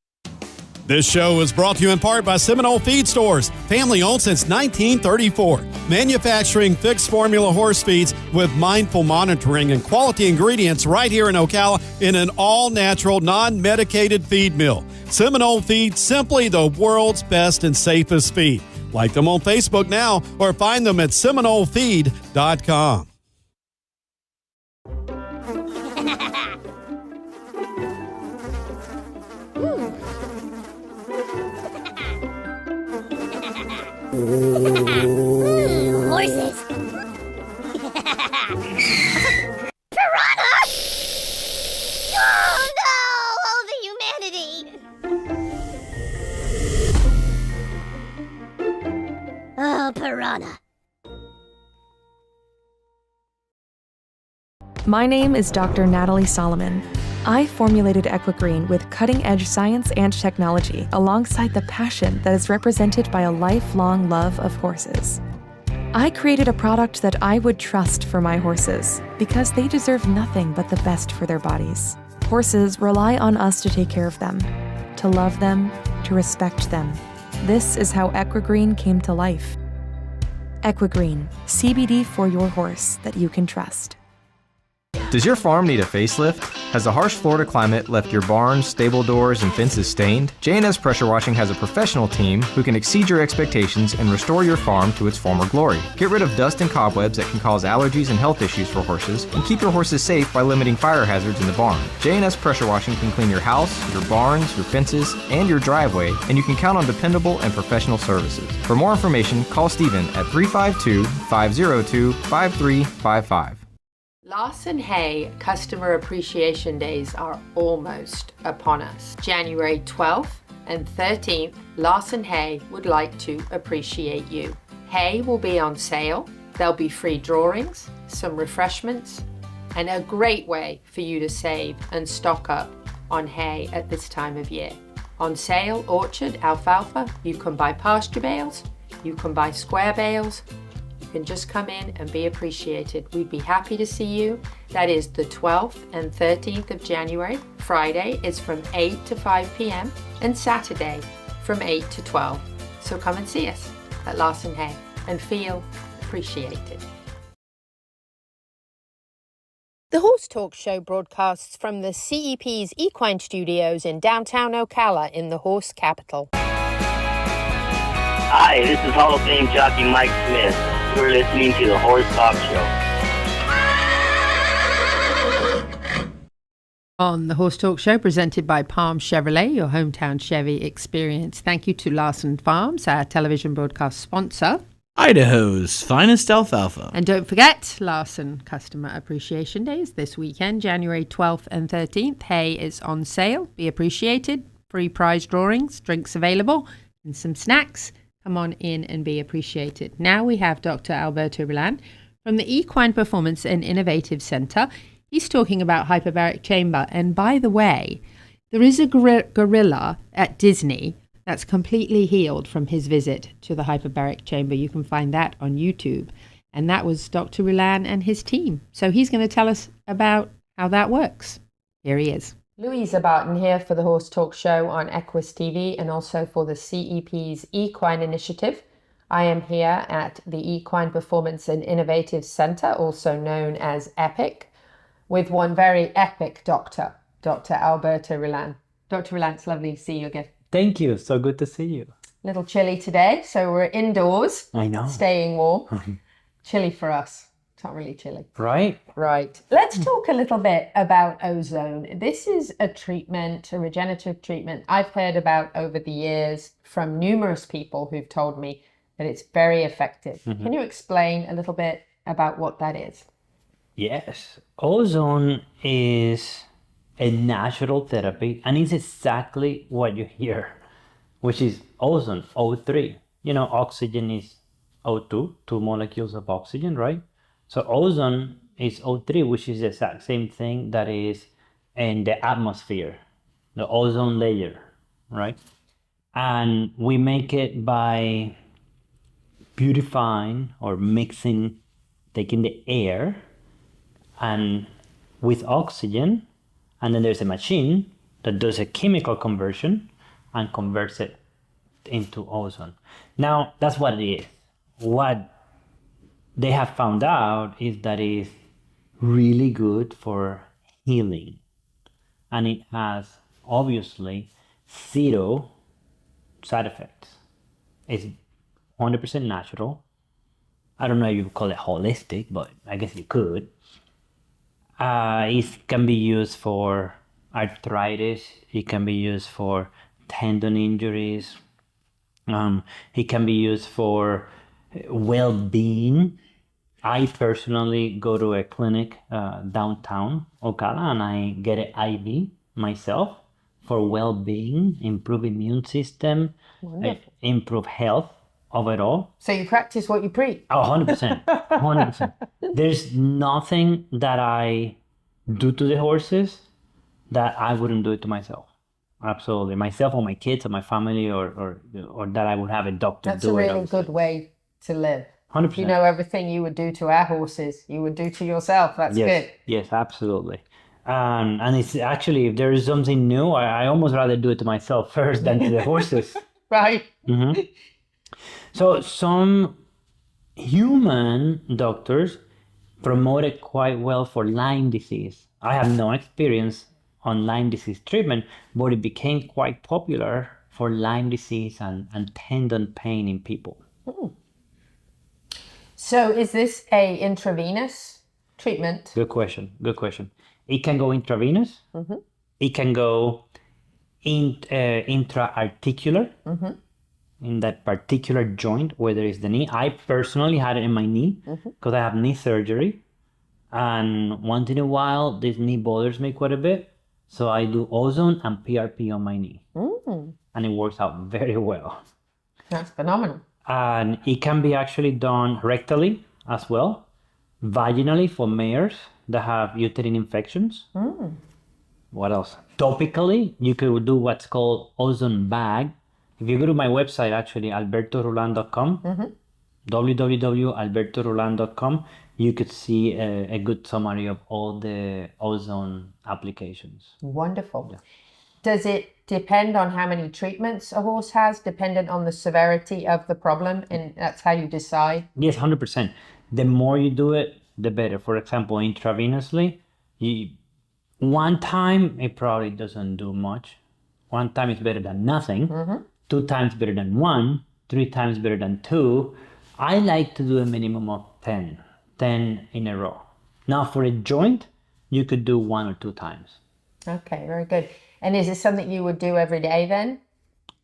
This show is brought to you in part by Seminole Feed Stores, family owned since 1934. Manufacturing fixed formula horse feeds with mindful monitoring and quality ingredients right here in Ocala in an all-natural, non-medicated feed mill. Seminole Feed, simply the world's best and safest feed. Like them on Facebook now or find them at SeminoleFeed.com. Horses. Piranha! Oh no! Oh, the humanity! Oh, piranha. My name is Dr. Natalie Solomon. I formulated Equigreen with cutting-edge science and technology alongside the passion that is represented by a lifelong love of horses. I created a product that I would trust for my horses because they deserve nothing but the best for their bodies. Horses rely on us to take care of them, to love them, to respect them. This is how Equigreen came to life. Equigreen, CBD for your horse that you can trust. Does your farm need a facelift? Has the harsh Florida climate left your barns, stable doors, and fences stained? J&S Pressure Washing has a professional team who can exceed your expectations and restore your farm to its former glory. Get rid of dust and cobwebs that can cause allergies and health issues for horses, and keep your horses safe by limiting fire hazards in the barn. J&S Pressure Washing can clean your house, your barns, your fences, and your driveway, and you can count on dependable and professional services. For more information, call Stephen at 352-502-5355. Larson Hay Customer Appreciation Days are almost upon us. January 12th and 13th, Larson Hay would like to appreciate you. Hay will be on sale. There'll be free drawings, some refreshments, and a great way for you to save and stock up on hay at this time of year. On sale, orchard, alfalfa, you can buy pasture bales, you can buy square bales. You can just come in and be appreciated. We'd be happy to see you. That is the 12th and 13th of January. Friday is from 8 to 5 p.m. and Saturday from 8 to 12. So come and see us at Larson Hay and feel appreciated. The Horse Talk Show broadcasts from the CEP's Equine Studios in downtown Ocala in the horse capital. Hi, this is Hall of Fame jockey Mike Smith. You're listening to the Horse Talk Show. On the Horse Talk Show, presented by Palm Chevrolet, your hometown Chevy experience. Thank you to Larson Farms, our television broadcast sponsor. Idaho's finest alfalfa. And don't forget, Larson Customer Appreciation Days this weekend, January 12th and 13th. Hay is on sale. Be appreciated. Free prize drawings, drinks available, and some snacks. Come on in and be appreciated. Now we have Dr. Alberto Rilan from the Equine Performance and Innovative Center. He's talking about hyperbaric chamber. And by the way, there is a gorilla at Disney that's completely healed from his visit to the hyperbaric chamber. You can find that on YouTube. And that was Dr. Rilan and his team. So he's going to tell us about how that works. Here he is. Louisa Barton here for the Horse Talk Show on Equus TV and also for the CEP's Equine Initiative. I am here at the Equine Performance and Innovative Center, also known as EPIC, with one very epic doctor, Dr. Alberto Rilan. Dr. Rilan, it's lovely to see you again. Thank you. So good to see you. Little chilly today, so we're indoors. I know. Staying warm. Chilly for us. It's not really chilly. Right? Right. Let's talk a little bit about ozone. This is a treatment, a regenerative treatment I've heard about over the years from numerous people who've told me that it's very effective. Mm-hmm. Can you explain a little bit about what that is? Yes. Ozone is a natural therapy, and it's exactly what you hear, which is ozone, O3. You know, oxygen is O2, 2 molecules of oxygen, right? So ozone is O3, which is the exact same thing that is in the atmosphere, the ozone layer, right? And we make it by purifying or mixing, taking the air and with oxygen, and then there's a machine that does a chemical conversion and converts it into ozone. Now, that's what it is. What they have found out is that it's really good for healing. And it has obviously 0 side effects. It's 100% natural. I don't know if you would call it holistic, but I guess you could. It can be used for arthritis. It can be used for tendon injuries. It can be used for well-being. I personally go to a clinic downtown Ocala and I get an IV myself for well-being, improve immune system, improve health overall. So you practice what you preach? Oh, 100%. 100%. There's nothing that I do to the horses that I wouldn't do it to myself. Absolutely. Myself or my kids or my family or that I would have a doctor That's do it. That's a really good way to live. 100%. You know, everything you would do to our horses, you would do to yourself. That's good. Yes, absolutely. And it's actually, if there is something new, I almost rather do it to myself first than to the horses. Right. Mm-hmm. So some human doctors promote it quite well for Lyme disease. I have no experience on Lyme disease treatment, but it became quite popular for Lyme disease and tendon pain in people. So is this a intravenous treatment? Good question. It can go intravenous. It can go intra-articular in that particular joint, whether it's the knee. I personally had it in my knee because I have knee surgery. And once in a while, this knee bothers me quite a bit. So I do ozone and PRP on my knee. And it works out very well. That's phenomenal. And it can be actually done rectally as well, vaginally for mares that have uterine infections. What else? Topically, you could do what's called ozone bag. If you go to my website, actually, albertorulan.com, www.albertorulan.com, you could see a good summary of all the ozone applications. Wonderful. Yeah. Does it depend on how many treatments a horse has, dependent on the severity of the problem, and that's how you decide? Yes, 100%. The more you do it, the better. For example, intravenously, one time it probably doesn't do much. One time is better than nothing. 2 times better than 1. 3 times better than 2. I like to do a minimum of 10 in a row. Now for a joint, you could do 1 or 2 times. Okay, very good. And is this something you would do every day then?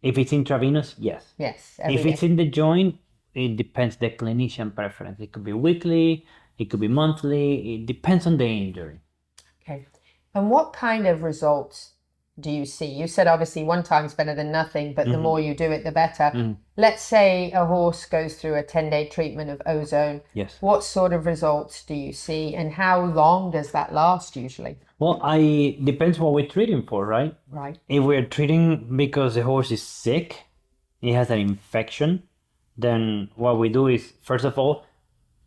If it's intravenous, yes. Yes. If it's in the joint, it depends the clinician preference. It could be weekly, it could be monthly. It depends on the injury. Okay. And what kind of results do you see? You said obviously 1 time's better than nothing, but the more you do it, the better. Let's say a horse goes through a 10-day treatment of ozone. Yes. What sort of results do you see, and how long does that last usually? Well, depends what we're treating for, right? Right. If we're treating because the horse is sick, he has an infection, then what we do is, first of all,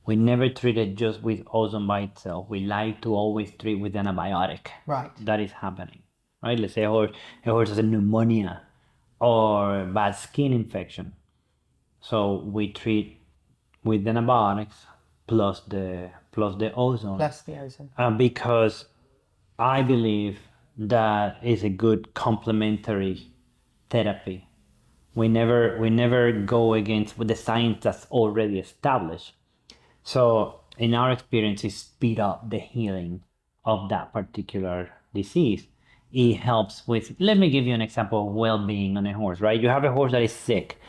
we never treat it just with ozone by itself. We like to always treat with antibiotic. Right. That is happening, right? Let's say a horse has a pneumonia or bad skin infection. So we treat with antibiotics plus the ozone. Plus the ozone. Because I believe that is a good complementary therapy. We never go against with the science that's already established. So in our experience, it speed up the healing of that particular disease. It helps with, let me give you an example of well-being on a horse, right? You have a horse that is sick,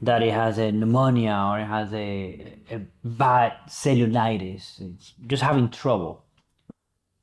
that it has a pneumonia or it has a bad cellulitis, it's just having trouble.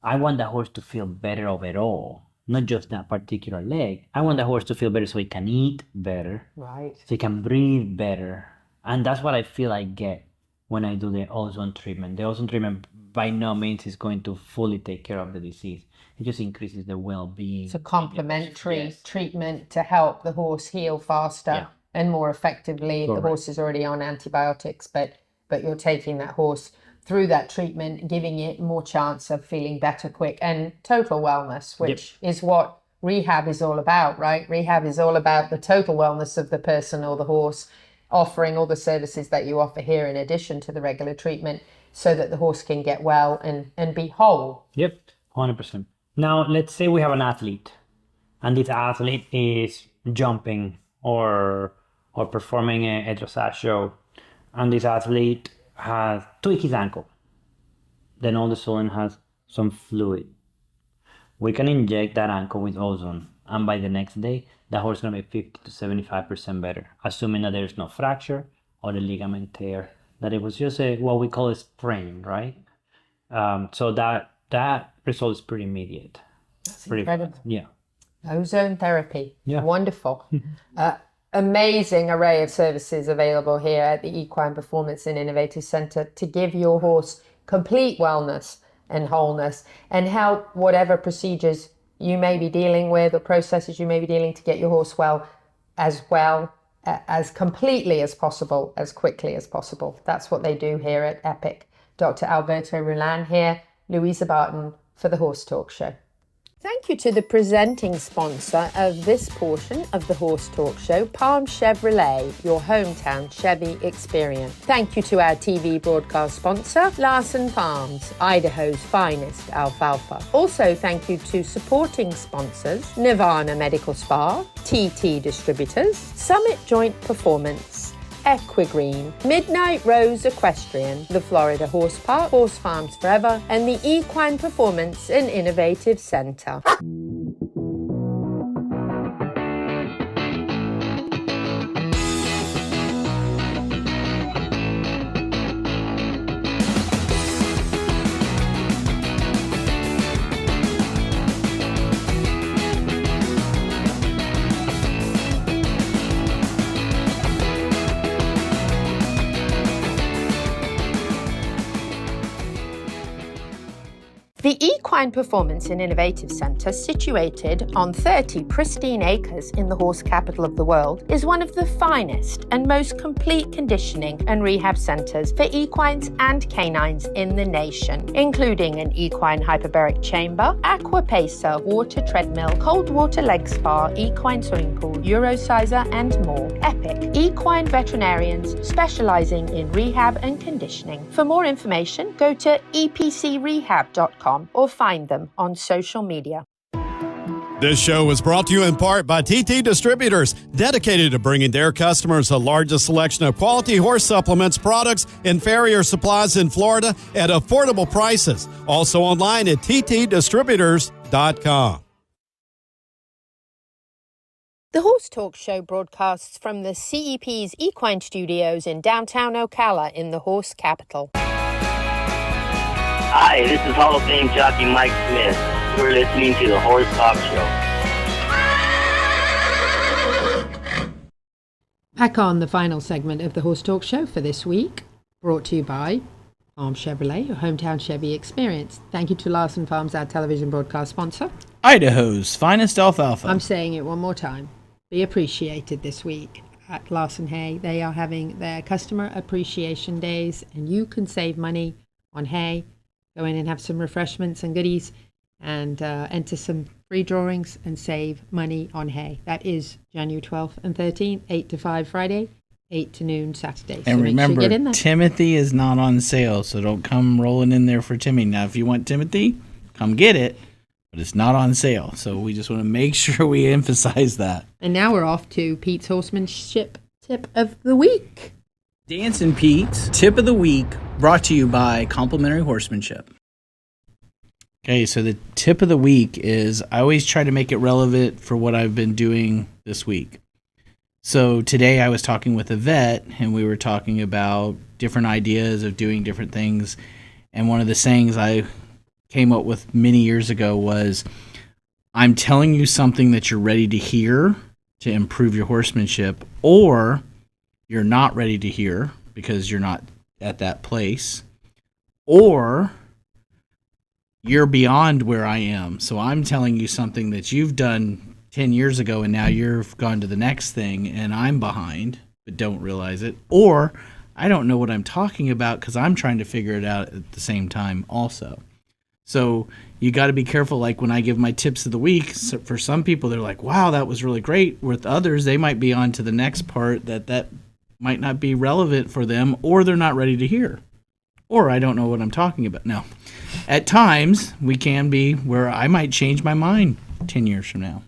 I want that horse to feel better overall, not just that particular leg. I want that horse to feel better so he can eat better, right? So he can breathe better. And that's what I feel I get when I do the ozone treatment. The ozone treatment by no means is going to fully take care of the disease. It just increases the well-being. It's a complementary treatment to help the horse heal faster and more effectively. Correct. The horse is already on antibiotics, but you're taking that horse through that treatment, giving it more chance of feeling better quick and total wellness, which is what rehab is all about, right? Rehab is all about the total wellness of the person or the horse, offering all the services that you offer here in addition to the regular treatment so that the horse can get well and be whole. Yep, 100%. Now, let's say we have an athlete, and this athlete is jumping or performing a dressage show, and this athlete has tweaked his ankle. Then all of a sudden has some fluid. We can inject that ankle with ozone, and by the next day, the horse is going to be 50 to 75% better, assuming that there's no fracture or the ligament tear, that it was just what we call a sprain, right? So that result is pretty immediate. That's incredible. Yeah. Ozone therapy. Yeah. Wonderful. Amazing array of services available here at the Equine Performance and Innovative Center to give your horse complete wellness and wholeness and help whatever procedures you may be dealing with or processes you may be dealing to get your horse well as completely as possible, as quickly as possible. That's what they do here at Epic. Dr. Alberto Rulan here, Louisa Barton for the Horse Talk Show. Thank you to the presenting sponsor of this portion of the Horse Talk Show, Palm Chevrolet, your hometown Chevy experience. Thank you to our TV broadcast sponsor, Larson Farms, Idaho's finest alfalfa. Also, thank you to supporting sponsors, Nirvana Medical Spa, TT Distributors, Summit Joint Performance, Equigreen, Midnight Rose Equestrian, the Florida Horse Park, Horse Farms Forever, and the Equine Performance and Innovative Center. The Equine Performance and Innovative Center, situated on 30 pristine acres in the horse capital of the world, is one of the finest and most complete conditioning and rehab centers for equines and canines in the nation, including an equine hyperbaric chamber, aqua pacer, water treadmill, cold water leg spa, equine swimming pool, Eurosizer, and more. Epic equine veterinarians specializing in rehab and conditioning. For more information, go to epcrehab.com or find them on social media. This show was brought to you in part by TT Distributors, dedicated to bringing their customers the largest selection of quality horse supplements, products, and farrier supplies in Florida at affordable prices. Also online at ttdistributors.com. The Horse Talk Show broadcasts from the CEP's Equine Studios in downtown Ocala in the horse capital. Hi, this is Hall of Fame jockey Mike Smith. You're listening to the Horse Talk Show. Back on the final segment of the Horse Talk Show for this week, brought to you by Palm Chevrolet, your hometown Chevy experience. Thank you to Larson Farms, our television broadcast sponsor. Idaho's finest alfalfa. I'm saying it one more time. Be appreciated this week at Larson Hay. They are having their customer appreciation days, and you can save money on hay. Go in and have some refreshments and goodies and enter some free drawings and save money on hay. That is January 12th and 13th, 8 to 5 Friday, 8 to noon Saturday. And so remember, make sure you get in there. Timothy is not on sale, so don't come rolling in there for Timmy. Now, if you want Timothy, come get it, but it's not on sale. So we just want to make sure we emphasize that. And now we're off to Pete's Horsemanship Tip of the Week. Dancing Pete's Tip of the Week, brought to you by Complimentary Horsemanship. Okay, so the tip of the week is I always try to make it relevant for what I've been doing this week. So today I was talking with a vet, and we were talking about different ideas of doing different things. And one of the sayings I came up with many years ago was, I'm telling you something that you're ready to hear to improve your horsemanship, or you're not ready to hear because you're not at that place, or you're beyond where I am. So I'm telling you something that you've done 10 years ago, and now you've gone to the next thing, and I'm behind, but don't realize it. Or I don't know what I'm talking about because I'm trying to figure it out at the same time also. So you got to be careful. Like when I give my tips of the week, so for some people, they're like, wow, that was really great. With others, they might be on to the next part that might not be relevant for them, or they're not ready to hear. Or I don't know what I'm talking about. Now, at times, we can be where I might change my mind 10 years from now.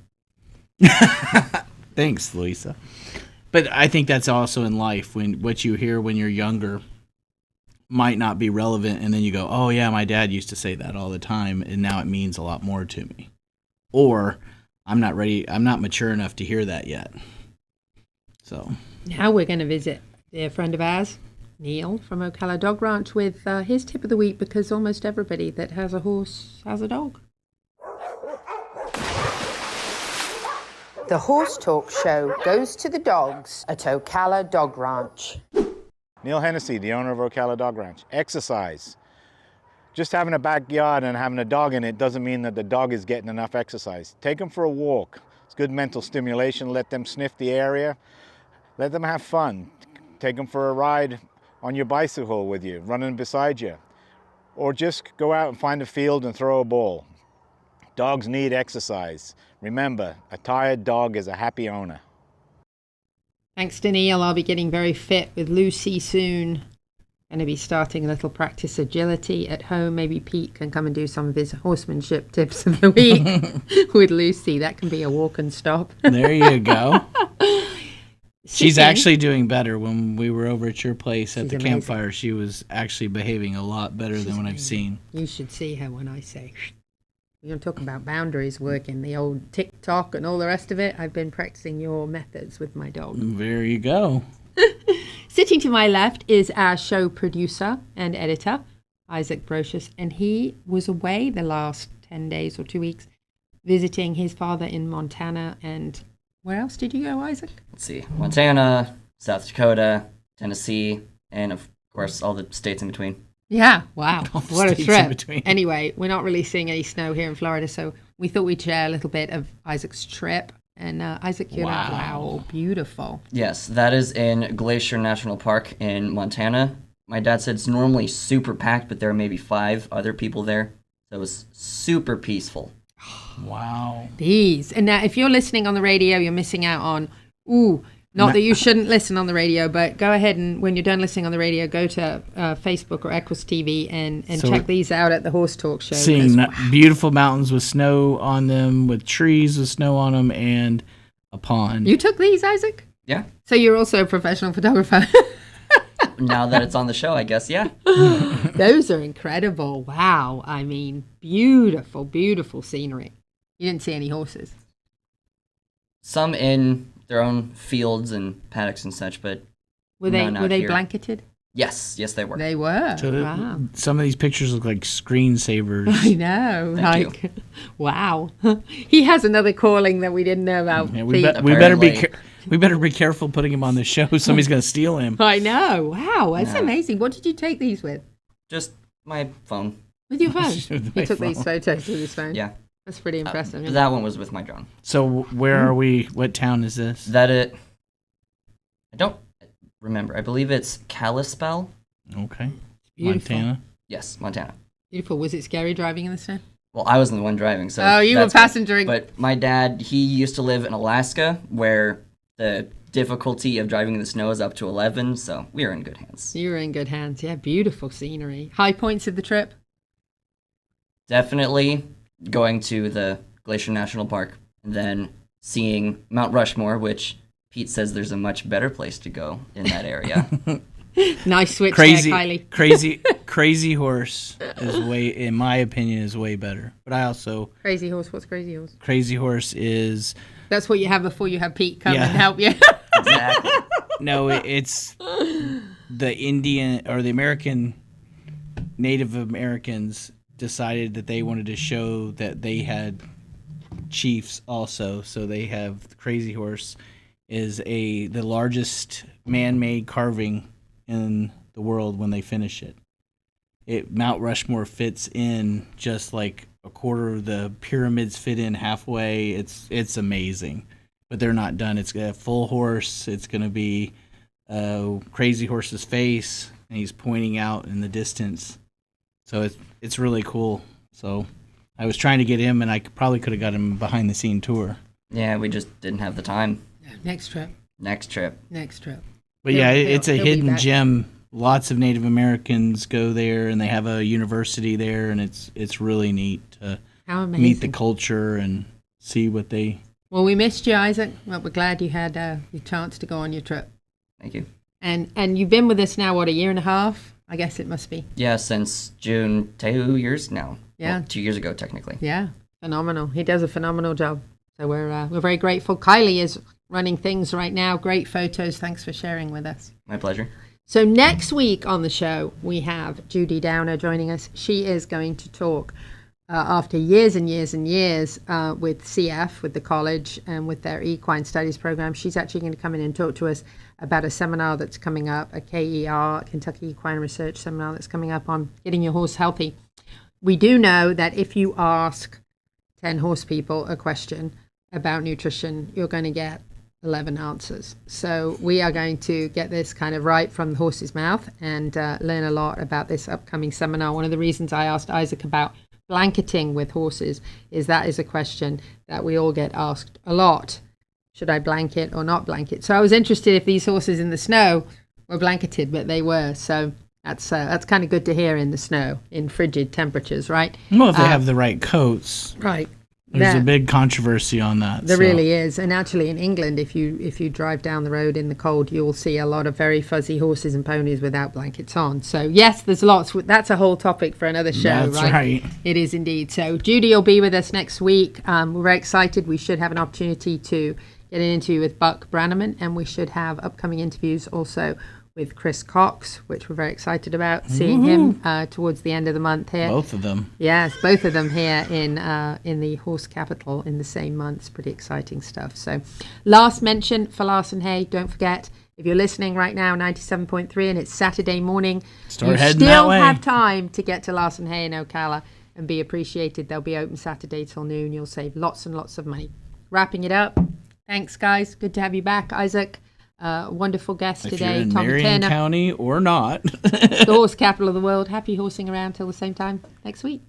Thanks, Louisa. But I think that's also in life, when what you hear when you're younger might not be relevant, and then you go, oh yeah, my dad used to say that all the time, and now it means a lot more to me. Or I'm not ready, I'm not mature enough to hear that yet. So now we're going to visit a dear friend of ours, Neil from Ocala Dog Ranch, with his tip of the week, because almost everybody that has a horse has a dog. The Horse Talk Show goes to the dogs at Ocala Dog Ranch. Neil Hennessy, the owner of Ocala Dog Ranch. Exercise. Just having a backyard and having a dog in it doesn't mean that the dog is getting enough exercise. Take them for a walk. It's good mental stimulation. Let them sniff the area. Let them have fun. Take them for a ride on your bicycle with you, running beside you. Or just go out and find a field and throw a ball. Dogs need exercise. Remember, a tired dog is a happy owner. Thanks to Neil, I'll be getting very fit with Lucy soon. Going to be starting a little practice agility at home. Maybe Pete can come and do some of his horsemanship tips of the week with Lucy. That can be a walk and stop. There you go. She's actually doing better. When we were over at your place at the campfire, she was actually behaving a lot better than what I've seen. You should see her when I say, you're going to talk about boundaries working, the old TikTok and all the rest of it. I've been practicing your methods with my dog. There you go. Sitting to my left is our show producer and editor, Isaac Brocious, and he was away the last 10 days or 2 weeks visiting his father in Montana. And where else did you go, Isaac? Let's see, Montana, South Dakota, Tennessee, and of course all the states in between. Yeah, wow, what a states in trip. between. Anyway, we're not really seeing any snow here in Florida, so we thought we'd share a little bit of Isaac's trip. And Isaac, you're like, wow, beautiful. Yes, that is in Glacier National Park in Montana. My dad said it's normally super packed, but there are maybe 5 other people there. So it was super peaceful. Wow. These. And now, if you're listening on the radio, you're missing out on, not that you shouldn't listen on the radio, but go ahead and when you're done listening on the radio, go to Facebook or Equus TV and So check these out at the Horse Talk Show. Seeing beautiful mountains with snow on them, with trees with snow on them, and a pond. You took these, Isaac? Yeah. So you're also a professional photographer. Now that it's on the show, I guess, yeah. Those are incredible. Wow. I mean, beautiful, beautiful scenery. You didn't see any horses. Some in their own fields and paddocks and such, but Were none they out here. blanketed? Yes, they were. They were. So Wow. some of these pictures look like screensavers. I know. Thank like, wow. He has another calling that we didn't know about. Yeah, Pete. we better be careful putting him on the show. Somebody's going to steal him. I know. Wow, that's No. amazing. What did you take these with? Just my phone. With your phone? With He my took these phone. photos with his phone? Yeah. That's pretty impressive. But that one was with my drone. So where are we? What town is this? I don't remember. I believe it's Kalispell. Okay. Beautiful. Montana. Yes, Montana. Beautiful. Was it scary driving in the snow? Well, I wasn't the one driving, so. Oh, you were that's good. passengering. But my dad, he used to live in Alaska, where the difficulty of driving in the snow is up to 11, so we were in good hands. You were in good hands. Yeah, beautiful scenery. High points of the trip? Definitely going to the Glacier National Park and then seeing Mount Rushmore, which Pete says there's a much better place to go in that area. Nice switch Crazy, there, Kylie. crazy horse is way, in my opinion, is way better. But I also Crazy horse. What's crazy horse? Crazy Horse is That's what you have before you have Pete come Yeah. and help you. Exactly. no, it's the Indian or the American Native Americans decided that they wanted to show that they had chiefs also. So they have Crazy Horse is the largest man-made carving in the world when they finish it. Mount Rushmore fits in just like a quarter of the pyramids fit in halfway. It's amazing, but they're not done. It's a full horse. It's going to be Crazy Horse's face, and he's pointing out in the distance. So it's really cool. So I was trying to get him, and I probably could have got him behind the scene tour. Yeah, we just didn't have the time. Next trip. Next trip. But yeah, it's a he'll be hidden back. gem. Lots of Native Americans go there, and they have a university there, and it's really neat to How meet the amazing. culture and see what they. Well, we missed you, Isaac. Well, we're glad you had your chance to go on your trip. Thank you. And you've been with us now, what, a year and a half? I guess it must be. Yeah, since June, 2 years now. Yeah. Well, 2 years ago, technically. Yeah, phenomenal. He does a phenomenal job. So we're very grateful. Kylie is running things right now. Great photos. Thanks for sharing with us. My pleasure. So next week on the show, we have Judy Downer joining us. She is going to talk after years and years and years with CF, with the college, and with their equine studies program. She's actually going to come in and talk to us about a seminar that's coming up, a KER, Kentucky Equine Research Seminar that's coming up on getting your horse healthy. We do know that if you ask 10 horse people a question about nutrition, you're going to get 11 answers. So we are going to get this kind of right from the horse's mouth and learn a lot about this upcoming seminar. One of the reasons I asked Isaac about blanketing with horses is a question that we all get asked a lot. Should I blanket or not blanket? So I was interested if these horses in the snow were blanketed, but they were. So that's kind of good to hear in the snow, in frigid temperatures, right? Well, if they have the right coats. Right. There's a big controversy on that. There really is. And actually in England, if you drive down the road in the cold, you will see a lot of very fuzzy horses and ponies without blankets on. So yes, there's lots. That's a whole topic for another show, That's right. It is indeed. So Judy will be with us next week. We're very excited. We should have an opportunity to get an interview with Buck Brannaman, and we should have upcoming interviews also with Chris Cox, which we're very excited about seeing him towards the end of the month here. Both of them. Yes, both of them here in the horse capital in the same month. It's pretty exciting stuff. So last mention for Larson Hay, don't forget, if you're listening right now, 97.3, and it's Saturday morning, Start you heading that still way. have time to get to Larson Hay in Ocala and be appreciated. They'll be open Saturday till noon. You'll save lots and lots of money. Wrapping it up. Thanks, guys. Good to have you back, Isaac. Wonderful guest If today, you're in Tom Marion Turner, County or not. the horse capital of the world. Happy horsing around till the same time next week.